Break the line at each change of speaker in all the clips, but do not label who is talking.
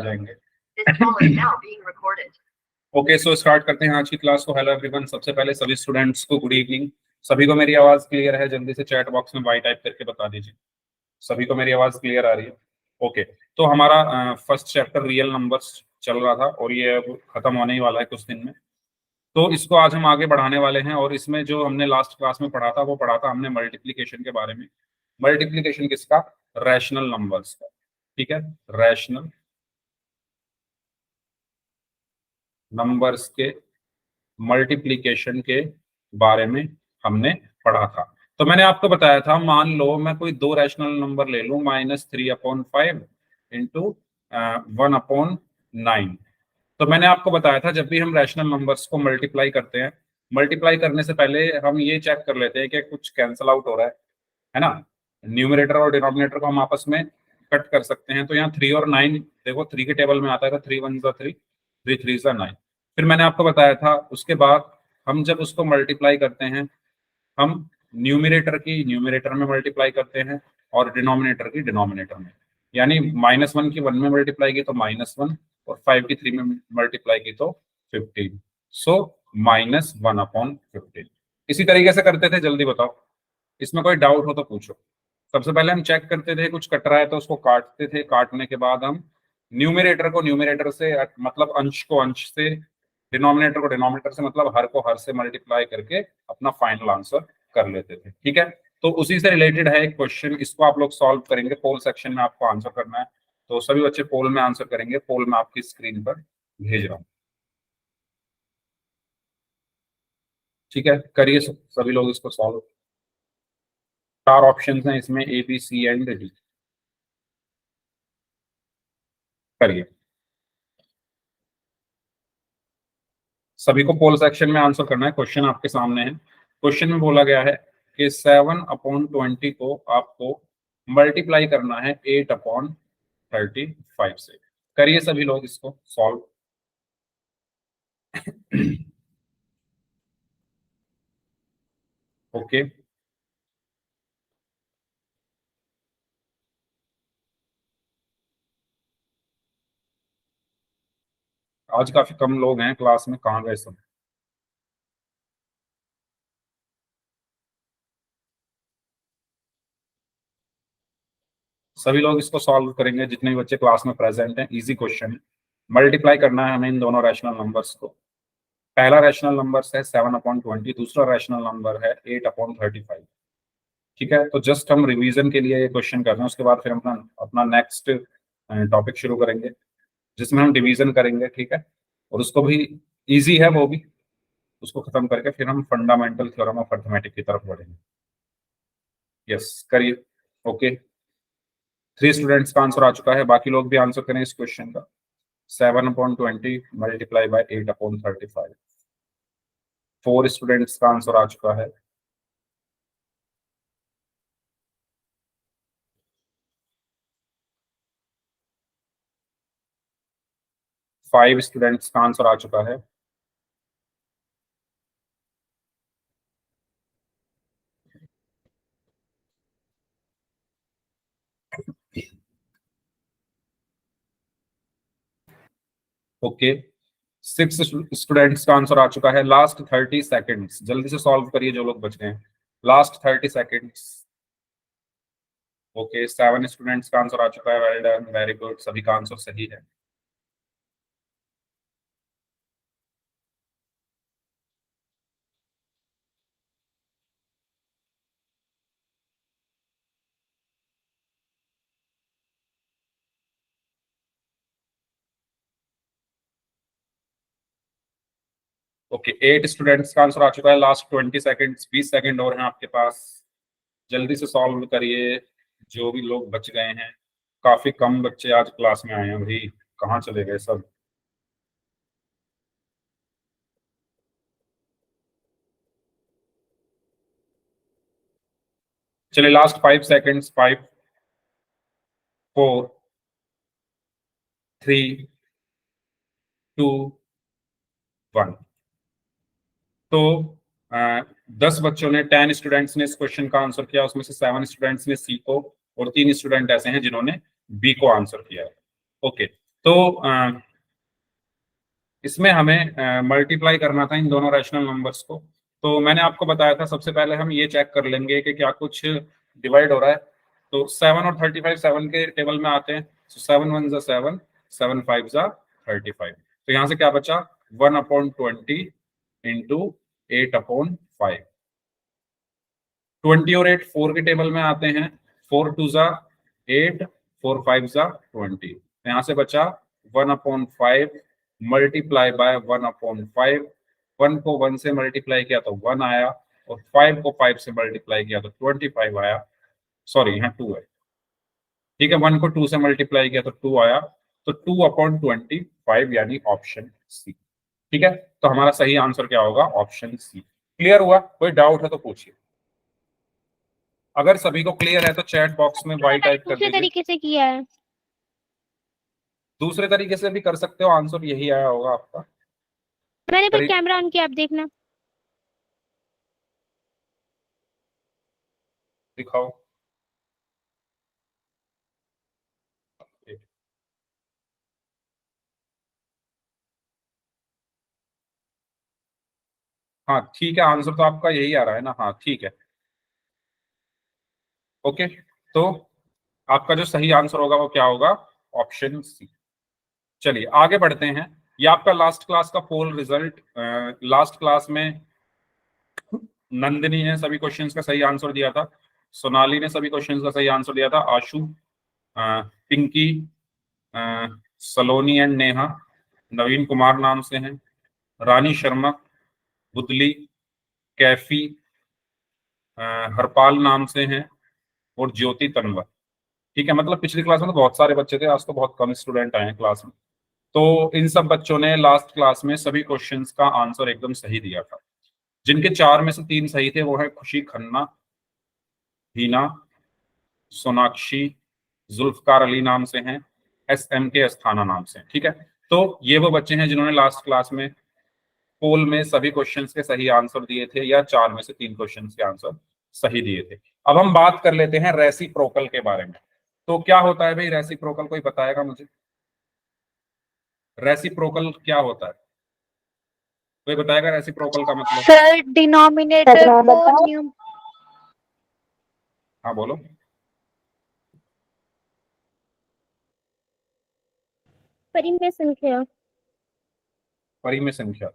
जाएंगे। Okay, so start करते हैं आज की क्लास को। हेलो एवरीवन, सबसे पहले सभी स्टूडेंट्स को गुड इवनिंग। सभी को मेरी आवाज क्लियर है? जल्दी से चैट बॉक्स में वाई टाइप करके बता दीजिए सभी को मेरी आवाज क्लियर आ रही है। ओके, तो हमारा फर्स्ट चैप्टर रियल नंबर्स चल रहा था और ये अब खत्म होने ही वाला है कुछ दिन में। तो इसको आज हम आगे बढ़ाने वाले हैं और इसमें जो हमने लास्ट क्लास में पढ़ा था वो पढ़ा था हमने मल्टीप्लीकेशन के बारे में। मल्टीप्लीकेशन किसका? रैशनल नंबर्स का। ठीक है, रैशनल नंबर्स के मल्टीप्लिकेशन के बारे में हमने पढ़ा था। तो मैंने आपको बताया था, मान लो मैं कोई दो रैशनल नंबर ले लूं, -3/5 इंटू 1/9। तो मैंने आपको बताया था जब भी हम रैशनल नंबर्स को मल्टीप्लाई करते हैं, मल्टीप्लाई करने से पहले हम ये चेक कर लेते हैं कि कुछ कैंसल आउट हो रहा है ना। न्यूमरेटर और डिनोमिनेटर को हम आपस में कट कर सकते हैं। तो यहाँ 3 और 9 देखो, 3 के टेबल में आता है, 3 1 3, 3 3 9। फिर मैंने आपको बताया था उसके बाद हम जब उसको मल्टीप्लाई करते हैं, हम न्यूमरेटर की न्यूमरेटर में मल्टीप्लाई करते हैं और डिनोमिनेटर की डिनोमिनेटर में। यानी -1 की 1 में मल्टीप्लाई की तो -1 और 5 की 3 में मल्टीप्लाई की तो 15। सो -1/15। इसी तरीके से करते थे। जल्दी बताओ, इसमें कोई डाउट हो तो पूछो। सबसे पहले हम चेक करते थे, कुछ कट रहा है तो उसको काटते थे, काटने के बाद हम न्यूमरेटर को न्यूमरेटर से मतलब अंश को अंश से, डिनोमिनेटर को डिनोमिनेटर से मतलब हर को हर से मल्टीप्लाई करके अपना फाइनल आंसर कर लेते थे। ठीक है, तो उसी से रिलेटेड है एक क्वेश्चन, इसको आप लोग सॉल्व करेंगे। पोल सेक्शन में आपको आंसर करना है, तो सभी बच्चे पोल में आंसर करेंगे। पोल में आपकी स्क्रीन पर भेज रहा हूँ। ठीक है, करिए सभी लोग इसको सॉल्व। 4 ऑप्शन हैं इसमें, A B C and D. करिए, सभी को पोल सेक्शन में आंसर करना है। क्वेश्चन आपके सामने है। क्वेश्चन में बोला गया है कि 7/20 को आपको मल्टीप्लाई करना है 8/35 से। करिए सभी लोग इसको सॉल्व। ओके, आज काफी कम लोग हैं क्लास में, कहाँ गए सब? सभी लोग इसको सॉल्व करेंगे जितने भी बच्चे क्लास में प्रेजेंट हैं। इजी क्वेश्चन है। मल्टीप्लाई करना है हमें इन दोनों रैशनल नंबर्स को। पहला रैशनल नंबर है 7/20, दूसरा रैशनल नंबर है 8/35। ठीक है, तो जस्ट हम रिवीजन के लिए ये क्वेश्चन कर रहे हैं, उसके बाद फिर अपना अपना नेक्स्ट टॉपिक शुरू करेंगे जिसमें हम डिवीजन करेंगे। ठीक है, और उसको भी इजी है वो भी, उसको खत्म करके फिर हम फंडामेंटल थ्योरम ऑफ अर्थमेटिक की तरफ बढ़ेंगे। यस, करिए। ओके, 3 स्टूडेंट्स का आंसर आ चुका है, बाकी लोग भी आंसर करें इस क्वेश्चन का। 7/20 मल्टीप्लाई बाय 8/35। 4 स्टूडेंट्स का आंसर आ चुका है। 5 स्टूडेंट्स का आंसर आ चुका है। ओके, 6 स्टूडेंट्स का आंसर आ चुका है। लास्ट 30 सेकेंड्स, जल्दी से सॉल्व करिए जो लोग बच गए हैं। Last 30 seconds. ओके, 7 स्टूडेंट्स का आंसर आ चुका है। वेल डन, वेरी गुड, सभी का आंसर सही है। ओके, 8 स्टूडेंट्स का आंसर आ चुका है। लास्ट 20 सेकेंड्स, 20 सेकेंड और हैं आपके पास। जल्दी से सॉल्व करिए जो भी लोग बच गए हैं। काफी कम बच्चे आज क्लास में आए हैं भाई, कहाँ चले गए सब? चलिए, लास्ट 5 सेकेंड्स। 5 4 3 2 1। तो 10 बच्चों ने, 10 स्टूडेंट्स ने इस क्वेश्चन का आंसर किया। उसमें से 7 स्टूडेंट्स ने सी को और 3 स्टूडेंट ऐसे हैं जिन्होंने बी को आंसर किया है। ओके, तो इसमें हमें मल्टीप्लाई करना था इन दोनों रैशनल नंबर्स को। तो मैंने आपको बताया था सबसे पहले हम ये चेक कर लेंगे कि क्या कुछ डिवाइड हो रहा है। तो 7 और 35 7 के टेबल में आते हैं। 7 1 ज़ा 7, 7 5 ज़ा 35। तो यहाँ से क्या बचा 1/20 इंटू 8/5। 20 और 8 4 के टेबल में आते हैं। 4 2 ज़ा 8, 4 5 ज़ा 20। तो यहाँ से बचा 1/5 मल्टीप्लाई बाय 1/5। 1 को 1 से मल्टीप्लाई किया तो 1 आया, और 5 को 5 से मल्टीप्लाई किया तो 25 आया। सॉरी, यहाँ 2 है, ठीक है। 1 को 2 से मल्टीप्लाई किया तो 2 आया, तो 2/25 यानी ऑप्शन सी। ठीक है, तो हमारा सही आंसर क्या होगा, ऑप्शन सी। क्लियर हुआ? कोई डाउट है तो पूछिए। अगर सभी को क्लियर है तो चैट बॉक्स में वाई टाइप कर
दूसरे
दीजिए।
तरीके से किया है।
दूसरे तरीके से भी कर सकते हो, आंसर यही आया होगा आपका।
मैंने पर कैमरा ऑन किया, आप देखना।
दिखाओ। हाँ ठीक है, आंसर तो आपका यही आ रहा है ना। हाँ ठीक है, ओके। तो आपका जो सही आंसर होगा वो क्या होगा, ऑप्शन सी। चलिए आगे बढ़ते हैं। ये आपका लास्ट क्लास का पोल रिजल्ट। लास्ट क्लास में नंदिनी ने सभी क्वेश्चंस का सही आंसर दिया था, सोनाली ने सभी क्वेश्चंस का सही आंसर दिया था, आशु, पिंकी, सलोनी एंड नेहा, नवीन कुमार नाम से हैं, रानी शर्मा, बुदली, कैफी, हरपाल नाम से हैं, और ज्योति तनवर। ठीक है, मतलब पिछली क्लास में तो बहुत सारे बच्चे थे, आज तो बहुत कम स्टूडेंट आए हैं क्लास में। तो इन सब बच्चों ने लास्ट क्लास में सभी क्वेश्चंस का आंसर एकदम सही दिया था। जिनके 4 में से 3 सही थे वो है खुशी खन्ना, हिना, सोनाक्षी, जुल्फकार अली नाम से हैं, SM के अस्थाना नाम से हैं। ठीक है, तो ये वो बच्चे हैं जिन्होंने लास्ट क्लास में पोल में सभी क्वेश्चंस के सही आंसर दिए थे, या 4 में से 3 क्वेश्चंस के आंसर सही दिए थे। अब हम बात कर लेते हैं रेसिप्रोकल के बारे में। तो क्या होता है भाई रेसिप्रोकल, कोई बताएगा मुझे? रेसिप्रोकल क्या होता है, कोई बताएगा रेसिप्रोकल का मतलब?
सर डिनोमिनेटर को
हाँ बोलो।
परिमेय संख्या।
परिमेय संख्या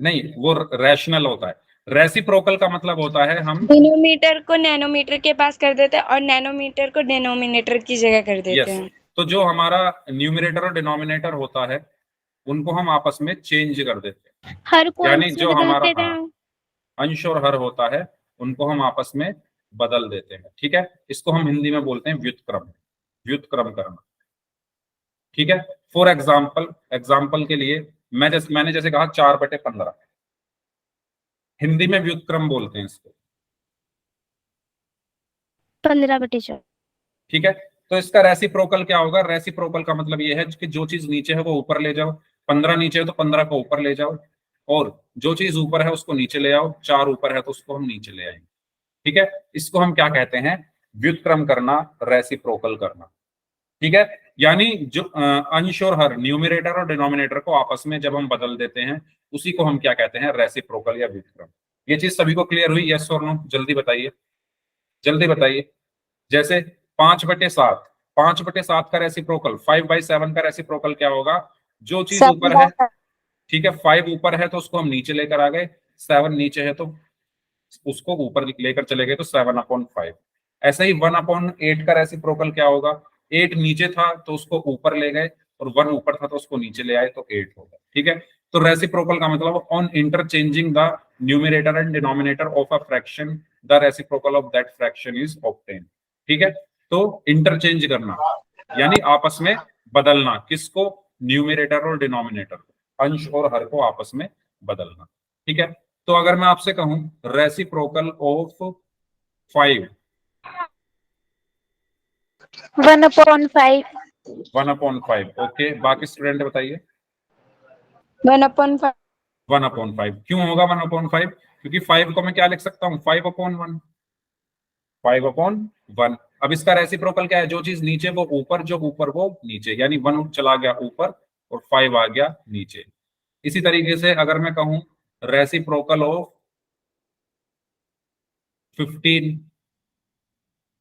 नहीं, वो रैशनल होता है। रेसिप्रोकल का मतलब होता है हम
डिनोमीटर को नैनोमीटर के पास कर देते हैं और नैनोमीटर को डिनोमिनेटर की जगह कर देते
यस।
हैं।
तो जो हमारा न्यूमरेटर और डिनोमिनेटर होता है उनको हम आपस में चेंज कर देते हैं।
हर को
यानी
अंश में
जो हमारा
बदलते थे।
अंश और हर होता है उनको हम आपस में बदल देते हैं। ठीक है, इसको हम हिंदी में बोलते हैं व्युत्क्रम, व्युत्क्रम करना। ठीक है, फॉर एग्जाम्पल, एग्जाम्पल के लिए मैंने जैसे कहा 4/15, हिंदी में व्युत्क्रम बोलते हैं इसको।
15/4।
ठीक है, तो इसका रेसिप्रोकल क्या होगा, रेसिप्रोकल का मतलब ये है कि जो चीज नीचे है वो ऊपर ले जाओ। 15 नीचे है तो 15 को ऊपर ले जाओ, और जो चीज ऊपर है उसको नीचे ले आओ। 4 ऊपर है तो उसको हम नीचे ले आएंगे। ठीक है, इसको हम क्या कहते हैं, व्युत्क्रम करना, रेसिप्रोकल करना। ठीक है, यानी जो अंश और हर, न्यूमरेटर और डिनोमिनेटर को आपस में जब हम बदल देते हैं उसी को हम क्या कहते हैं, रेसिप्रोकल या व्युत्क्रम। ये चीज सभी को क्लियर हुई, यस और नो? जल्दी बताइए, जल्दी बताइए। जैसे 5/7, 5/7 का रेसिप्रोकल, 5/7 का रेसिप्रोकल क्या होगा, जो चीज ऊपर है, ठीक है, 5 ऊपर है तो उसको हम नीचे लेकर आ गए, 7 नीचे है तो उसको ऊपर लेकर चले गए, तो 7/5। ऐसे ही 1/8 का रेसिप्रोकल क्या होगा, 8 नीचे था तो उसको ऊपर ले गए, और 1 ऊपर था तो उसको नीचे ले आए तो 8 होगा। ठीक है, तो रेसिप्रोकल का मतलब on interchanging the numerator and denominator of a fraction the reciprocal of that fraction is obtain. ठीक है, तो इंटरचेंज करना यानी आपस में बदलना, किसको, न्यूमरेटर और डिनोमिनेटर को, अंश और हर को आपस में बदलना। ठीक है, तो अगर मैं आपसे कहूं रेसिप्रोकल ऑफ 5,
1/5।
1/5, ओके। बाकी स्टूडेंट बताइए।
1/5।
1/5 क्यों होगा 1/5? क्योंकि 5 को मैं क्या लिख सकता हूँ, 5/1, 5/1। अब इसका रेसिप्रोकल क्या है, जो चीज नीचे वो ऊपर, जो ऊपर वो नीचे, यानी 1 चला गया ऊपर और 5 आ गया नीचे। इसी तरीके से अगर मैं कहूं रेसिप्रोकल ऑफ 15,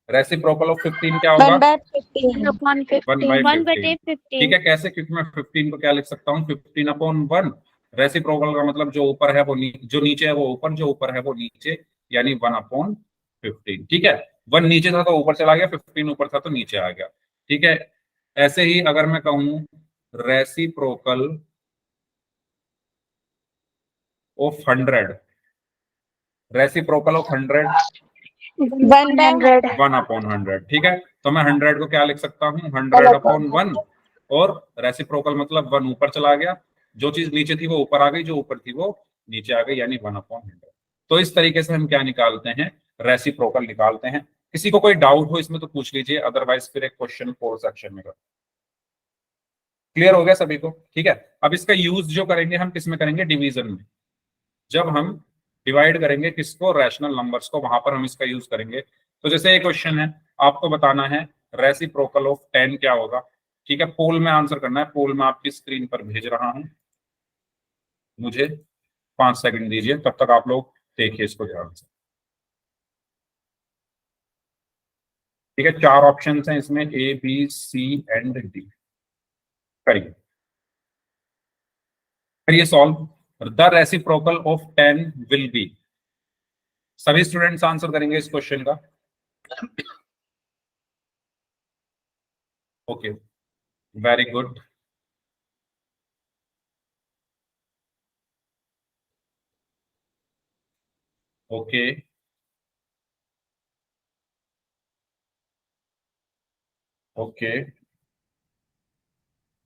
रेसिप्रोकल ऑफ 15 क्या होगा,
1/15
अपॉन
1 बाई
15
15। ठीक है, कैसे, क्योंकि मैं 15 को क्या लिख सकता हूँ, 15/1। रेसिप्रोकल का मतलब जो ऊपर है वो जो नीचे है वो ऊपर, जो ऊपर है वो नीचे, यानी 1/15। ठीक है, 1 नीचे था तो ऊपर चला गया, 15 ऊपर था तो नीचे आ गया। ठीक है, ऐसे ही अगर मैं कहूं रेसिप्रोकल ऑफ 100, रेसिप्रोकल ऑफ 100
100
1/100। ठीक है, तो मैं 100 को क्या लिख सकता हूँ, 100/1, और रेसिप्रोकल मतलब 1 ऊपर चला गया, जो चीज नीचे थी वो ऊपर आ गई, जो ऊपर थी वो नीचे आ गई, यानी 1/100। तो इस तरीके से हम क्या निकालते हैं, रेसिप्रोकल निकालते हैं। किसी को कोई डाउट हो इसमें तो पूछ लीजिए, अदरवाइज फिर एक क्वेश्चन 4 सेक्शन में कर। क्लियर हो गया सभी को? ठीक है, अब इसका यूज जो करेंगे हम किस में करेंगे, डिवीजन में। जब हम डिवाइड करेंगे किसको, रैशनल नंबर्स को, वहां पर हम इसका यूज करेंगे। तो जैसे एक क्वेश्चन है, आपको बताना है रेसिप्रोकल ऑफ 10 क्या होगा। ठीक है, पोल में आंसर करना है, पोल में आपकी स्क्रीन पर भेज रहा हूं, मुझे 5 सेकंड दीजिए, तब तक आप लोग देखिए इसको ध्यान से। ठीक है, 4 ऑप्शन हैं इसमें, A B C and D. करिए, करिए solve. The reciprocal of 10 will be, सभी स्टूडेंट्स आंसर करेंगे इस क्वेश्चन का। Okay, very good. Okay, okay,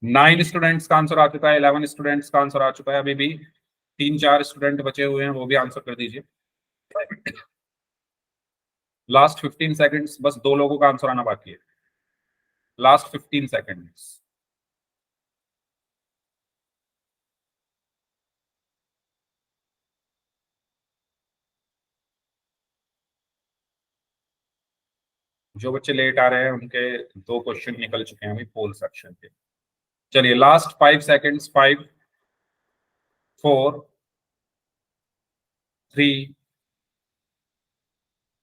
9 students का आंसर आ चुका है, 11 स्टूडेंट्स का आंसर आ चुका है, अभी भी 3-4 स्टूडेंट बचे हुए हैं, वो भी आंसर कर दीजिए। लास्ट 15 सेकंड्स, बस 2 लोगों का आंसर आना बाकी है। Last 15 seconds. जो बच्चे लेट आ रहे हैं उनके 2 क्वेश्चन निकल चुके हैं अभी पोल सेक्शन के। चलिए, लास्ट 5 सेकंड्स, 5 4 3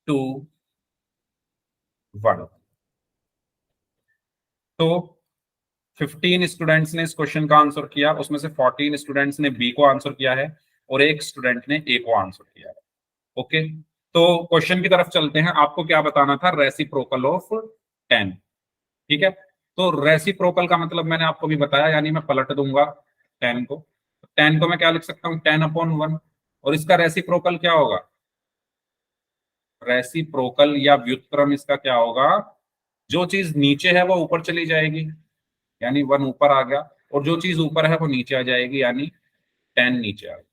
2 1। तो 15 स्टूडेंट्स ने इस क्वेश्चन का आंसर किया, उसमें से 14 स्टूडेंट्स ने बी को आंसर किया है और 1 स्टूडेंट ने ए को आंसर किया है। ओके, तो क्वेश्चन की तरफ चलते हैं। आपको क्या बताना था, रेसिप्रोकल ऑफ 10। ठीक है, तो रेसिप्रोकल का मतलब मैंने आपको भी बताया, यानी मैं पलट दूंगा 10 को। 10 को मैं क्या लिख सकता हूँ, 10/1, और इसका रेसिप्रोकल क्या होगा, रेसिप्रोकल या व्युत्क्रम इसका क्या होगा, जो चीज नीचे है वो ऊपर चली जाएगी, यानी 1 ऊपर आ गया, और जो चीज ऊपर है वो नीचे आ जाएगी, यानी 10 नीचे आ गया।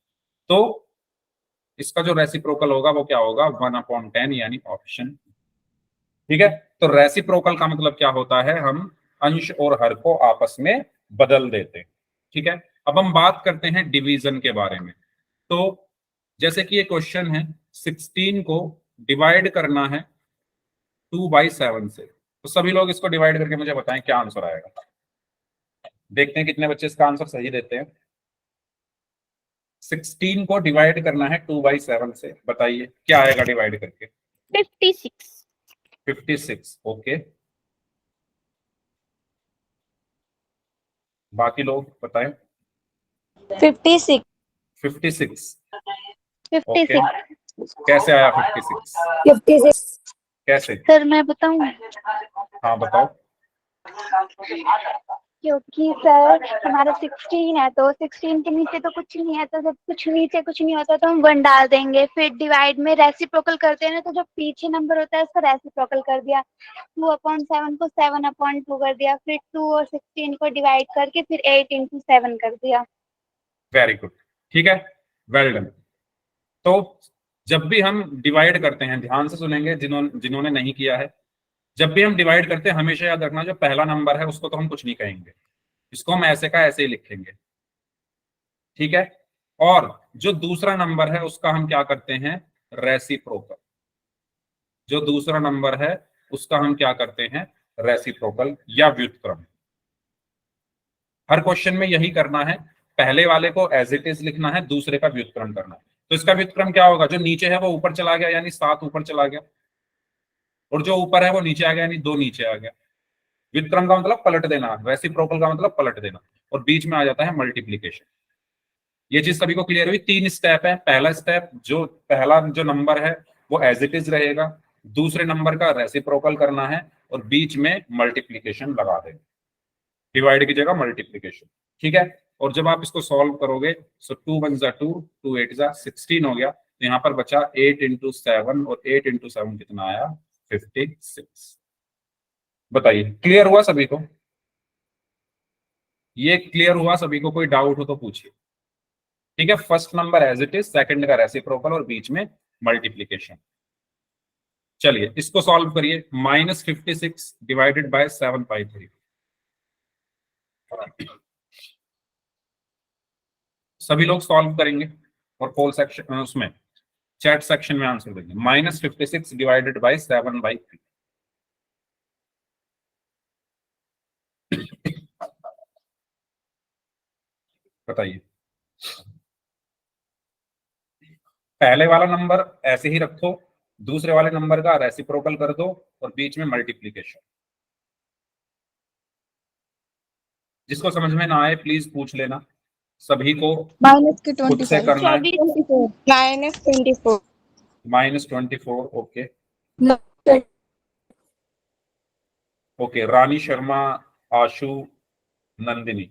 तो इसका जो रेसिप्रोकल होगा वो क्या होगा, 1/10, यानी ऑप्शन। ठीक है, तो रेसिप्रोकल का मतलब क्या होता है, हम अंश और हर को आपस में बदल देते हैं। ठीक है, अब हम बात करते हैं डिवीजन के बारे में। तो जैसे कि ये क्वेश्चन है, 16 को डिवाइड करना है 2/7 से, तो सभी लोग इसको डिवाइड करके मुझे बताएं क्या आंसर आएगा। देखते हैं कितने बच्चे इसका आंसर सही देते हैं। 16 को डिवाइड करना है 2/7 से, बताइए क्या आएगा डिवाइड करके।
56
56। ओके, बाकी लोग बताएं।
56
56। ओके,
56
कैसे आया 56,
56
कैसे?
सर मैं बताऊं,
हाँ बताओ।
क्योंकि सर हमारा 16 है तो 16 के नीचे तो कुछ नहीं है, तो जब कुछ नीचे कुछ नहीं होता तो हम 1 डाल देंगे, फिर डिवाइड में रेसिप्रोकल करते हैं ना, तो जो पीछे नंबर होता है उसका रेसिप्रोकल कर दिया, 2/7 को 7/2 कर दिया, फिर 2 और 16 को डिवाइड करके फिर 8/7 कर दिया।
वेरी गुड, ठीक है, वेल डन। तो जब भी हम डिवाइड करते हैं, ध्यान से सुनेंगे जिन्होंने नहीं किया है, जब भी हम डिवाइड करते हैं हमेशा याद रखना, जो पहला नंबर है उसको तो हम कुछ नहीं कहेंगे, इसको हम ऐसे का ऐसे ही लिखेंगे। ठीक है, और जो दूसरा नंबर है उसका हम क्या करते हैं, रेसिप्रोकल। जो दूसरा नंबर है उसका हम क्या करते हैं, रेसिप्रोकल या व्युत्क्रम। हर क्वेश्चन में यही करना है, पहले वाले को एज इट इज लिखना है, दूसरे का व्युत्क्रम करना है। तो इसका व्युत्क्रम क्या होगा, जो नीचे है वो ऊपर चला गया यानी 7 ऊपर चला गया, और जो ऊपर है वो नीचे आ गया यानी 2 नीचे आ गया। व्युत्क्रम का मतलब पलट देना, रेसिप्रोकल का मतलब पलट देना, और बीच में आ जाता है मल्टीप्लीकेशन। ये चीज सभी को क्लियर हुई। 3 स्टेप है। पहला स्टेप, जो पहला जो नंबर है वो एज इट इज रहेगा, दूसरे नंबर का रेसिप्रोकल करना है, और बीच में मल्टीप्लीकेशन लगा देना, डिवाइड की जगह मल्टीप्लीकेशन। ठीक है, और जब आप इसको सॉल्व करोगे, सो 2 1 जा 2, 2 8 जा 16 हो गया, तो यहाँ पर बचा 8 इंटू 7, और 8 इंटू 7 कितना आया, 56। बताइए, क्लियर हुआ सभी को? ये क्लियर हुआ सभी को? कोई डाउट हो तो पूछिए। ठीक है, first number as it is, second का रेसिप्रोकल, और बीच में मल्टीप्लीकेशन। चलिए इसको सॉल्व करिए। -56 डिवाइडेड बाय 7/3। सभी लोग सॉल्व करेंगे और पोल सेक्शन उसमें चैट सेक्शन में आंसर देंगे। -56 डिवाइडेड बाय 7/3। बताइए, पहले वाला नंबर ऐसे ही रखो, दूसरे वाले नंबर का रेसिप्रोकल कर दो, और बीच में मल्टीप्लीकेशन। जिसको समझ में ना आए प्लीज पूछ लेना, सभी को खुद से करना है।
-24
-24, ओके ओके। रानी शर्मा, आशु, नंदिनी,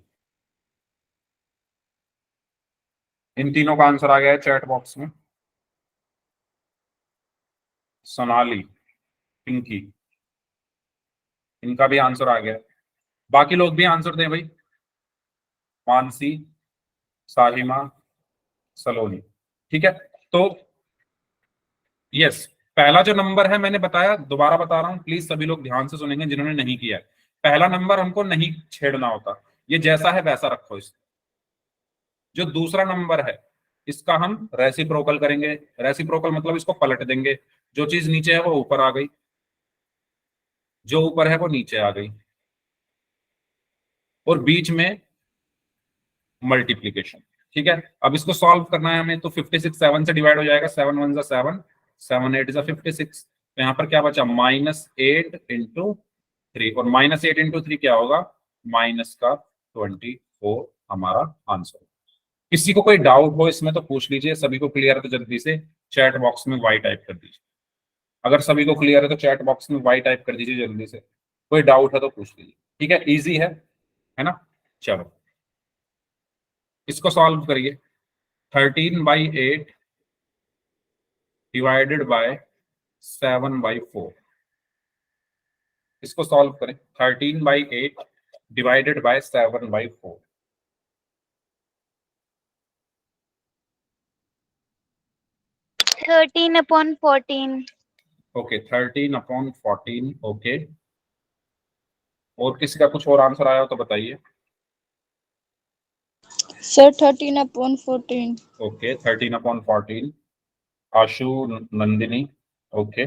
इन तीनों का आंसर आ गया है चैट बॉक्स में। सोनाली, पिंकी, इनका भी आंसर आ गया। बाकी लोग भी आंसर दें भाई। मानसी, साहिमा, सलोनी। ठीक है, तो यस, पहला जो नंबर है मैंने बताया, दोबारा बता रहा हूं, प्लीज सभी लोग ध्यान से सुनेंगे जिन्होंने नहीं किया है। पहला नंबर हमको नहीं छेड़ना होता, ये जैसा है वैसा रखो इसको। जो दूसरा नंबर है इसका हम रेसिप्रोकल करेंगे। रेसिप्रोकल मतलब इसको पलट देंगे, जो चीज नीचे है वो ऊपर आ गई, जो ऊपर है वो नीचे आ गई, और बीच में मल्टीप्लीकेशन। ठीक है, अब इसको सॉल्व करना है हमें, तो 56 7 से डिवाइड हो जाएगा, 7 1 जा 7, 7 8 जा 56। तो यहाँ पर क्या बचा, -8 इंटू 3, और -8 इंटू 3 क्या होगा, माइनस का 24 हमारा आंसर। किसी को कोई डाउट हो इसमें तो पूछ लीजिए। सभी को क्लियर है तो जल्दी से चैट बॉक्स में वाई टाइप कर दीजिए। अगर सभी को क्लियर है तो चैट बॉक्स में वाई टाइप कर दीजिए जल्दी से। कोई डाउट है तो पूछ लीजिए। ठीक है, इजी है ना? चलो इसको सॉल्व करिए। 13/8 डिवाइडेड बाय 7/4। इसको सॉल्व करें। 13/8 डिवाइडेड बाय 7/4।
13/14।
Okay, 13/14, okay. और किसी का कुछ और आंसर आया हो तो बताइए।
Sir 13/14।
Okay, 13/14। Ashu, Nandini, okay.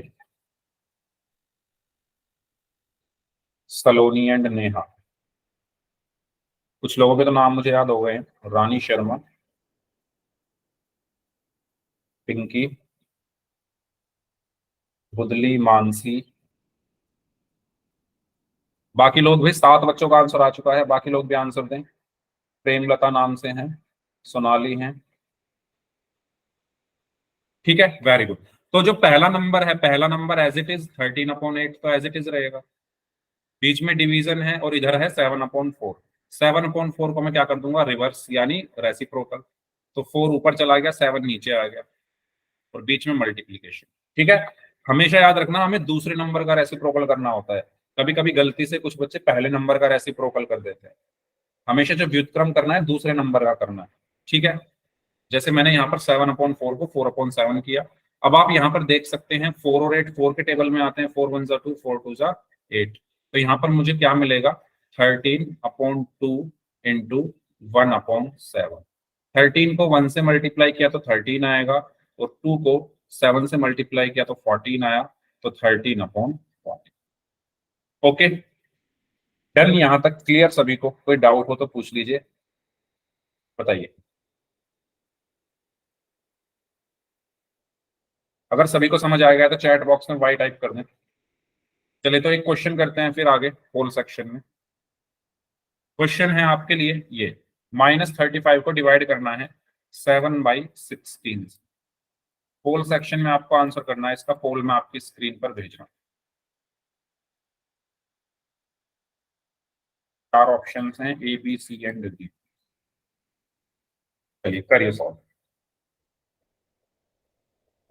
Saloni and Neha. कुछ लोगों के तो नाम मुझे याद हो गए हैं। रानी शर्मा, पिंकी, बुदली, मानसी। बाकी लोग भी, 7 बच्चों का आंसर आ चुका है, बाकी लोग भी आंसर दें। प्रेमलता नाम से हैं, सोनाली हैं। ठीक है, वेरी गुड। तो जो पहला नंबर है, पहला नंबर एज इट इज 13/8 तो एज इट इज रहेगा। बीच में डिवीजन है और इधर है 7/4। 7/4 को मैं क्या कर दूंगा, रिवर्स यानी रेसिप्रोकल। तो 4 ऊपर चला गया, 7 नीचे आ गया, और बीच में मल्टीप्लीकेशन। ठीक है, हमेशा याद रखना हमें दूसरे नंबर का रेसिप्रोकल करना होता है। कभी कभी गलती से कुछ बच्चे पहले नंबर का रेसिप्रोकल कर देते हैं। हमेशा जो व्युत्क्रम करना है दूसरे नंबर का करना है। ठीक है, जैसे मैंने यहाँ पर 7/4 को 4/7 किया। अब आप यहाँ पर देख सकते हैं 4 और 8 4 के टेबल में आते हैं। 4 1 जा 2, 4 2 जा 8। तो यहाँ पर मुझे क्या मिलेगा, 13/2 इंटू 1/7। 13 को 1 से मल्टीप्लाई किया तो 13 आएगा, और 2 को 7 से मल्टीप्लाई किया तो 14 आया, तो 13/14। Okay, done. यहां तक क्लियर सभी को? कोई डाउट हो तो पूछ लीजिए, बताइए। अगर सभी को समझ आ गया तो चैट बॉक्स में वाई टाइप कर दें। चलिए तो एक क्वेश्चन करते हैं फिर आगे होल सेक्शन में। क्वेश्चन है आपके लिए ये, -35 को डिवाइड करना है 7/16। पोल सेक्शन में आपको आंसर करना है इसका, पोल में आपकी स्क्रीन पर भेज रहा हूं। 4 ऑप्शन हैं, A B C and D. चलिए करिए सॉल्व।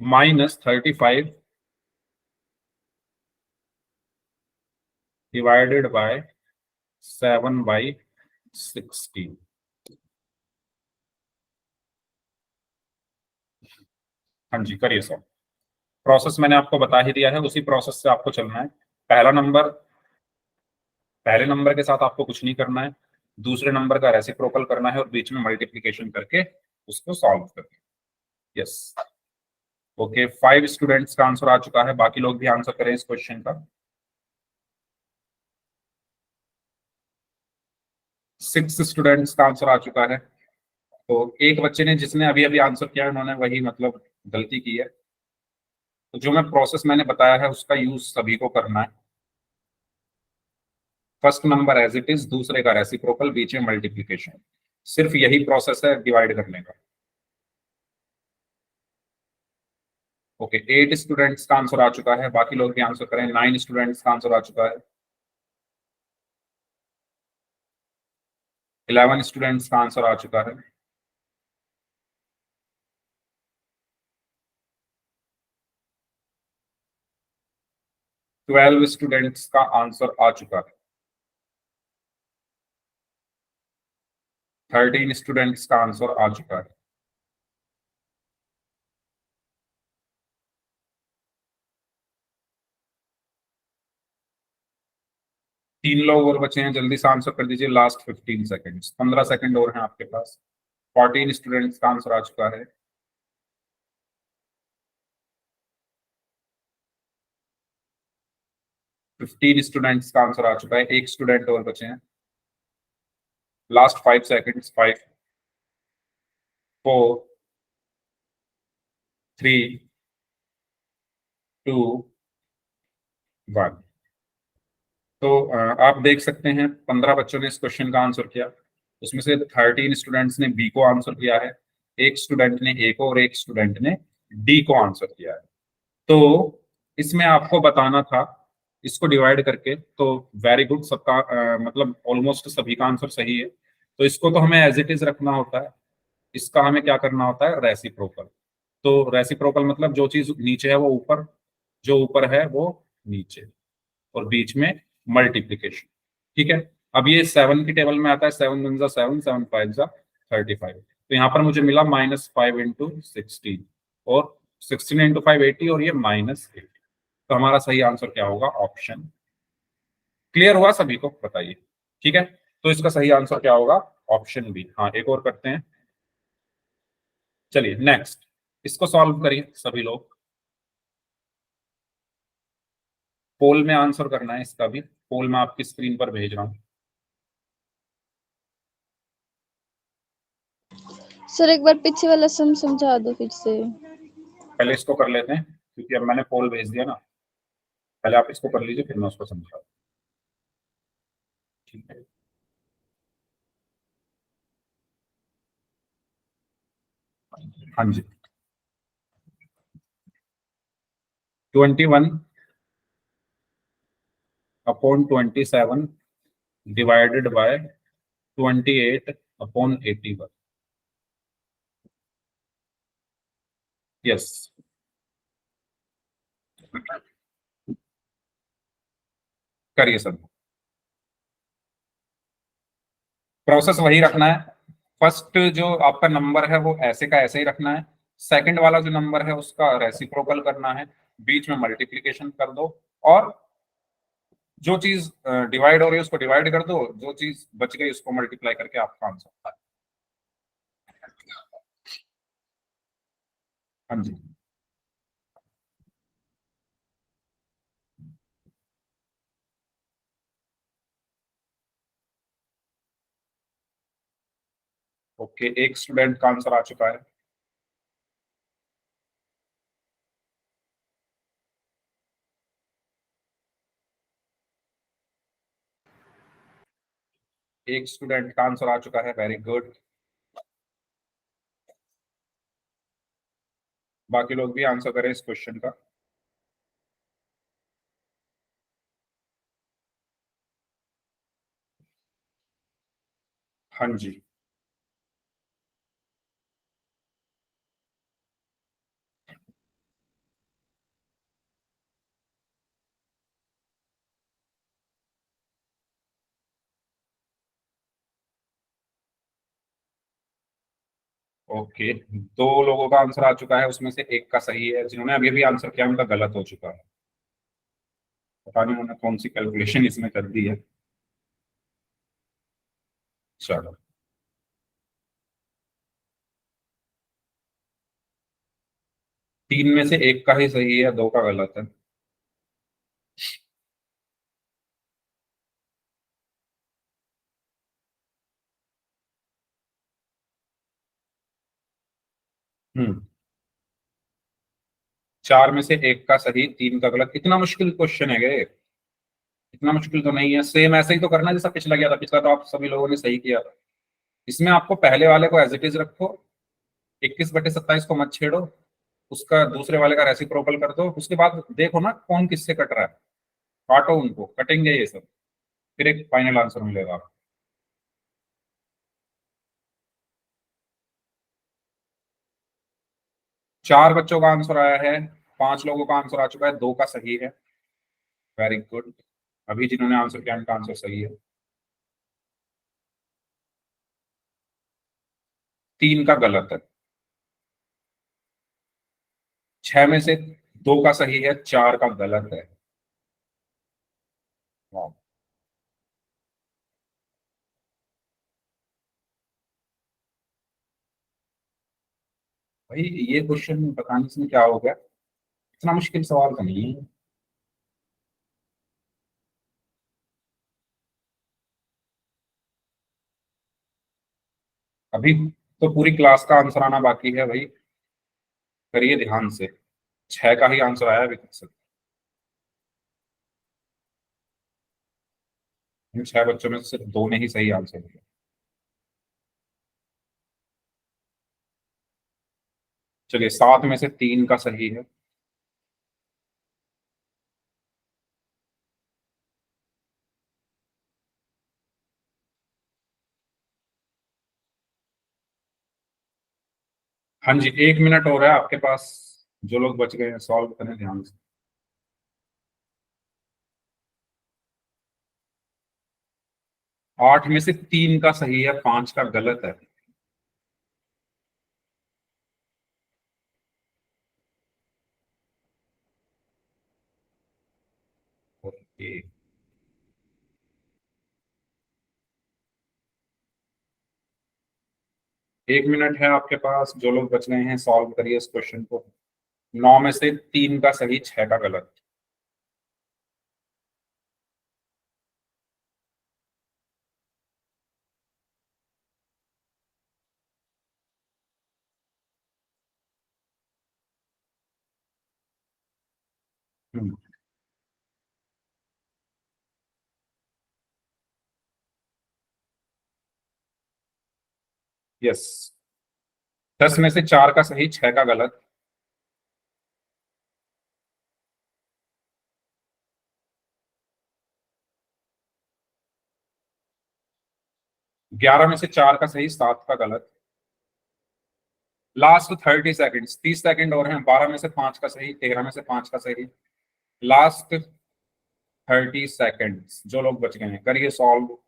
-35 divided by 7/16। हाँ जी, करिए सॉल्व। प्रोसेस मैंने आपको बता ही दिया है, उसी प्रोसेस से आपको चलना है। पहले नंबर के साथ आपको कुछ नहीं करना है, दूसरे नंबर का रेसिप्रोकल करना है और बीच में मल्टीप्लिकेशन करके उसको सॉल्व करना है। Yes, okay. 5 स्टूडेंट्स का आंसर आ चुका है, बाकी लोग भी आंसर करें इस क्वेश्चन का। 6 स्टूडेंट्स का आंसर आ चुका है। तो एक बच्चे ने, जिसने अभी अभी आंसर किया, उन्होंने वही मतलब गलती की है। तो जो मैं प्रोसेस मैंने बताया है उसका यूज सभी को करना है। First number as it is, दूसरे का रेसिप्रोकल, बीच में मल्टीप्लिकेशन। सिर्फ यही प्रोसेस है डिवाइड करने का। ओके, 8 स्टूडेंट्स का आंसर आ चुका है, बाकी लोग भी आंसर करें। 9 स्टूडेंट्स का आंसर आ चुका है। 11 स्टूडेंट्स का आंसर आ चुका है। 12 स्टूडेंट्स का आंसर आ चुका है। 13 स्टूडेंट्स का आंसर आ चुका है। तीन लोग और बचे हैं, जल्दी से आंसर कर दीजिए। लास्ट 15 सेकंड्स, 15 सेकंड और हैं आपके पास। 14 स्टूडेंट्स का आंसर आ चुका है। 15 स्टूडेंट्स का आंसर आ चुका है, एक स्टूडेंट और बचे हैं। Last 5 seconds. 5 4 3 2 1। तो आप देख सकते हैं 15 बच्चों ने इस क्वेश्चन का आंसर किया, उसमें से 13 स्टूडेंट्स ने बी को आंसर किया है, एक स्टूडेंट ने ए को और एक स्टूडेंट ने डी को आंसर किया है। तो इसमें आपको बताना था इसको डिवाइड करके। तो वेरी गुड, सबका मतलब ऑलमोस्ट सभी का आंसर सही है। तो इसको तो हमें एज इट इज रखना होता है, इसका हमें क्या करना होता है, रेसिप्रोकल। तो रेसिप्रोकल मतलब जो चीज नीचे है वो ऊपर, जो ऊपर है वो नीचे, और बीच में मल्टीप्लीकेशन। ठीक है। अब ये 7 की टेबल में आता है, 7 वन जा 7, 7 5 जा 35। तो यहाँ पर मुझे मिला -5 इंटू 16, और 16 इंटू 5 80, और ये -8। तो हमारा सही आंसर क्या होगा, ऑप्शन। क्लियर हुआ सभी को, बताइए। ठीक है, तो इसका सही आंसर क्या होगा, ऑप्शन बी। हाँ, एक और करते हैं। चलिए नेक्स्ट, इसको सॉल्व करिए सभी लोग। पोल में आंसर करना है इसका भी, पोल में आपकी स्क्रीन पर भेज रहा हूं।
सर एक बार पीछे वाला सम समझा दो फिर से।
पहले इसको कर लेते हैं, क्योंकि अब मैंने पोल भेज दिया ना। पहले आप इसको कर लीजिए, फिर मैं उसको समझा दूं। ठीक है। हाँ जी, 21/27 डिवाइडेड बाय 28/81। यस, करिए सर। प्रोसेस वही रखना है। फर्स्ट जो आपका नंबर है वो ऐसे का ऐसे ही रखना है। सेकंड वाला जो नंबर है उसका रेसिप्रोकल करना है, बीच में मल्टीप्लिकेशन कर दो, और जो चीज डिवाइड हो रही है उसको डिवाइड कर दो, जो चीज बच गई उसको मल्टीप्लाई करके आपका आंसर। हाँ जी, ओके, एक स्टूडेंट का आंसर आ चुका है। एक स्टूडेंट का आंसर आ चुका है, वेरी गुड। बाकी लोग भी आंसर करें इस क्वेश्चन का। हाँ जी, ओके, दो लोगों का आंसर आ चुका है, उसमें से एक का सही है। जिन्होंने अभी भी आंसर किया उनका गलत हो चुका है। पता नहीं उन्होंने कौन सी कैलकुलेशन इसमें कर दी है। चलो, 3 में से एक का ही सही है, 2 का गलत है। हम्म, 4 में से एक का सही, 3 का गलत। इतना मुश्किल क्वेश्चन है गे? इतना मुश्किल तो नहीं है। सेम ऐसे ही तो करना है जैसा पिछला किया था। पिछला तो आप सभी लोगों ने सही किया था। इसमें आपको पहले वाले को एज इट इज रखो, 21/27 को मत छेड़ो, उसका दूसरे वाले का रेसिप्रोकल कर दो, उसके बाद देखो ना कौन किससे कट रहा है, काटो उनको, कटेंगे ये सब, फिर एक फाइनल आंसर मिलेगा आपको। 4 बच्चों का आंसर आया है, 5 लोगों का आंसर आ चुका है, 2 का सही है, वेरी गुड। अभी जिन्होंने आंसर किया उनका आंसर सही है। 3 का गलत है। 6 में से 2 का सही है, 4 का गलत है। वाह। भाई ये क्वेश्चन पता नहीं इसमें क्या हो गया, इतना मुश्किल सवाल तो नहीं है। अभी तो पूरी क्लास का आंसर आना बाकी है भाई, करिए ध्यान से। 6 का ही आंसर आया अभी तक से। इन 6 बच्चों में से सिर्फ 2 ने ही सही आंसर दिया। चलिए, 7 में से 3 का सही है। हाँ जी, 1 मिनट हो रहा है आपके पास। जो लोग बच गए हैं सॉल्व करें ध्यान से। 8 में से 3 का सही है, 5 का गलत है। ओके, 1 मिनट है आपके पास। जो लोग बच गए हैं सॉल्व करिए इस क्वेश्चन को। 9 में से 3 का सही, 6 का गलत। हम्म, यस। 10 में से 4 का सही, 6 का गलत। 11 में से 4 का सही, 7 का गलत। लास्ट 30 सेकेंड, 30 सेकेंड और हैं। 12 में से 5 का सही, 13 में से 5 का सही। Last 30 second. जो लोग बच गए हैं करिए सॉल्व।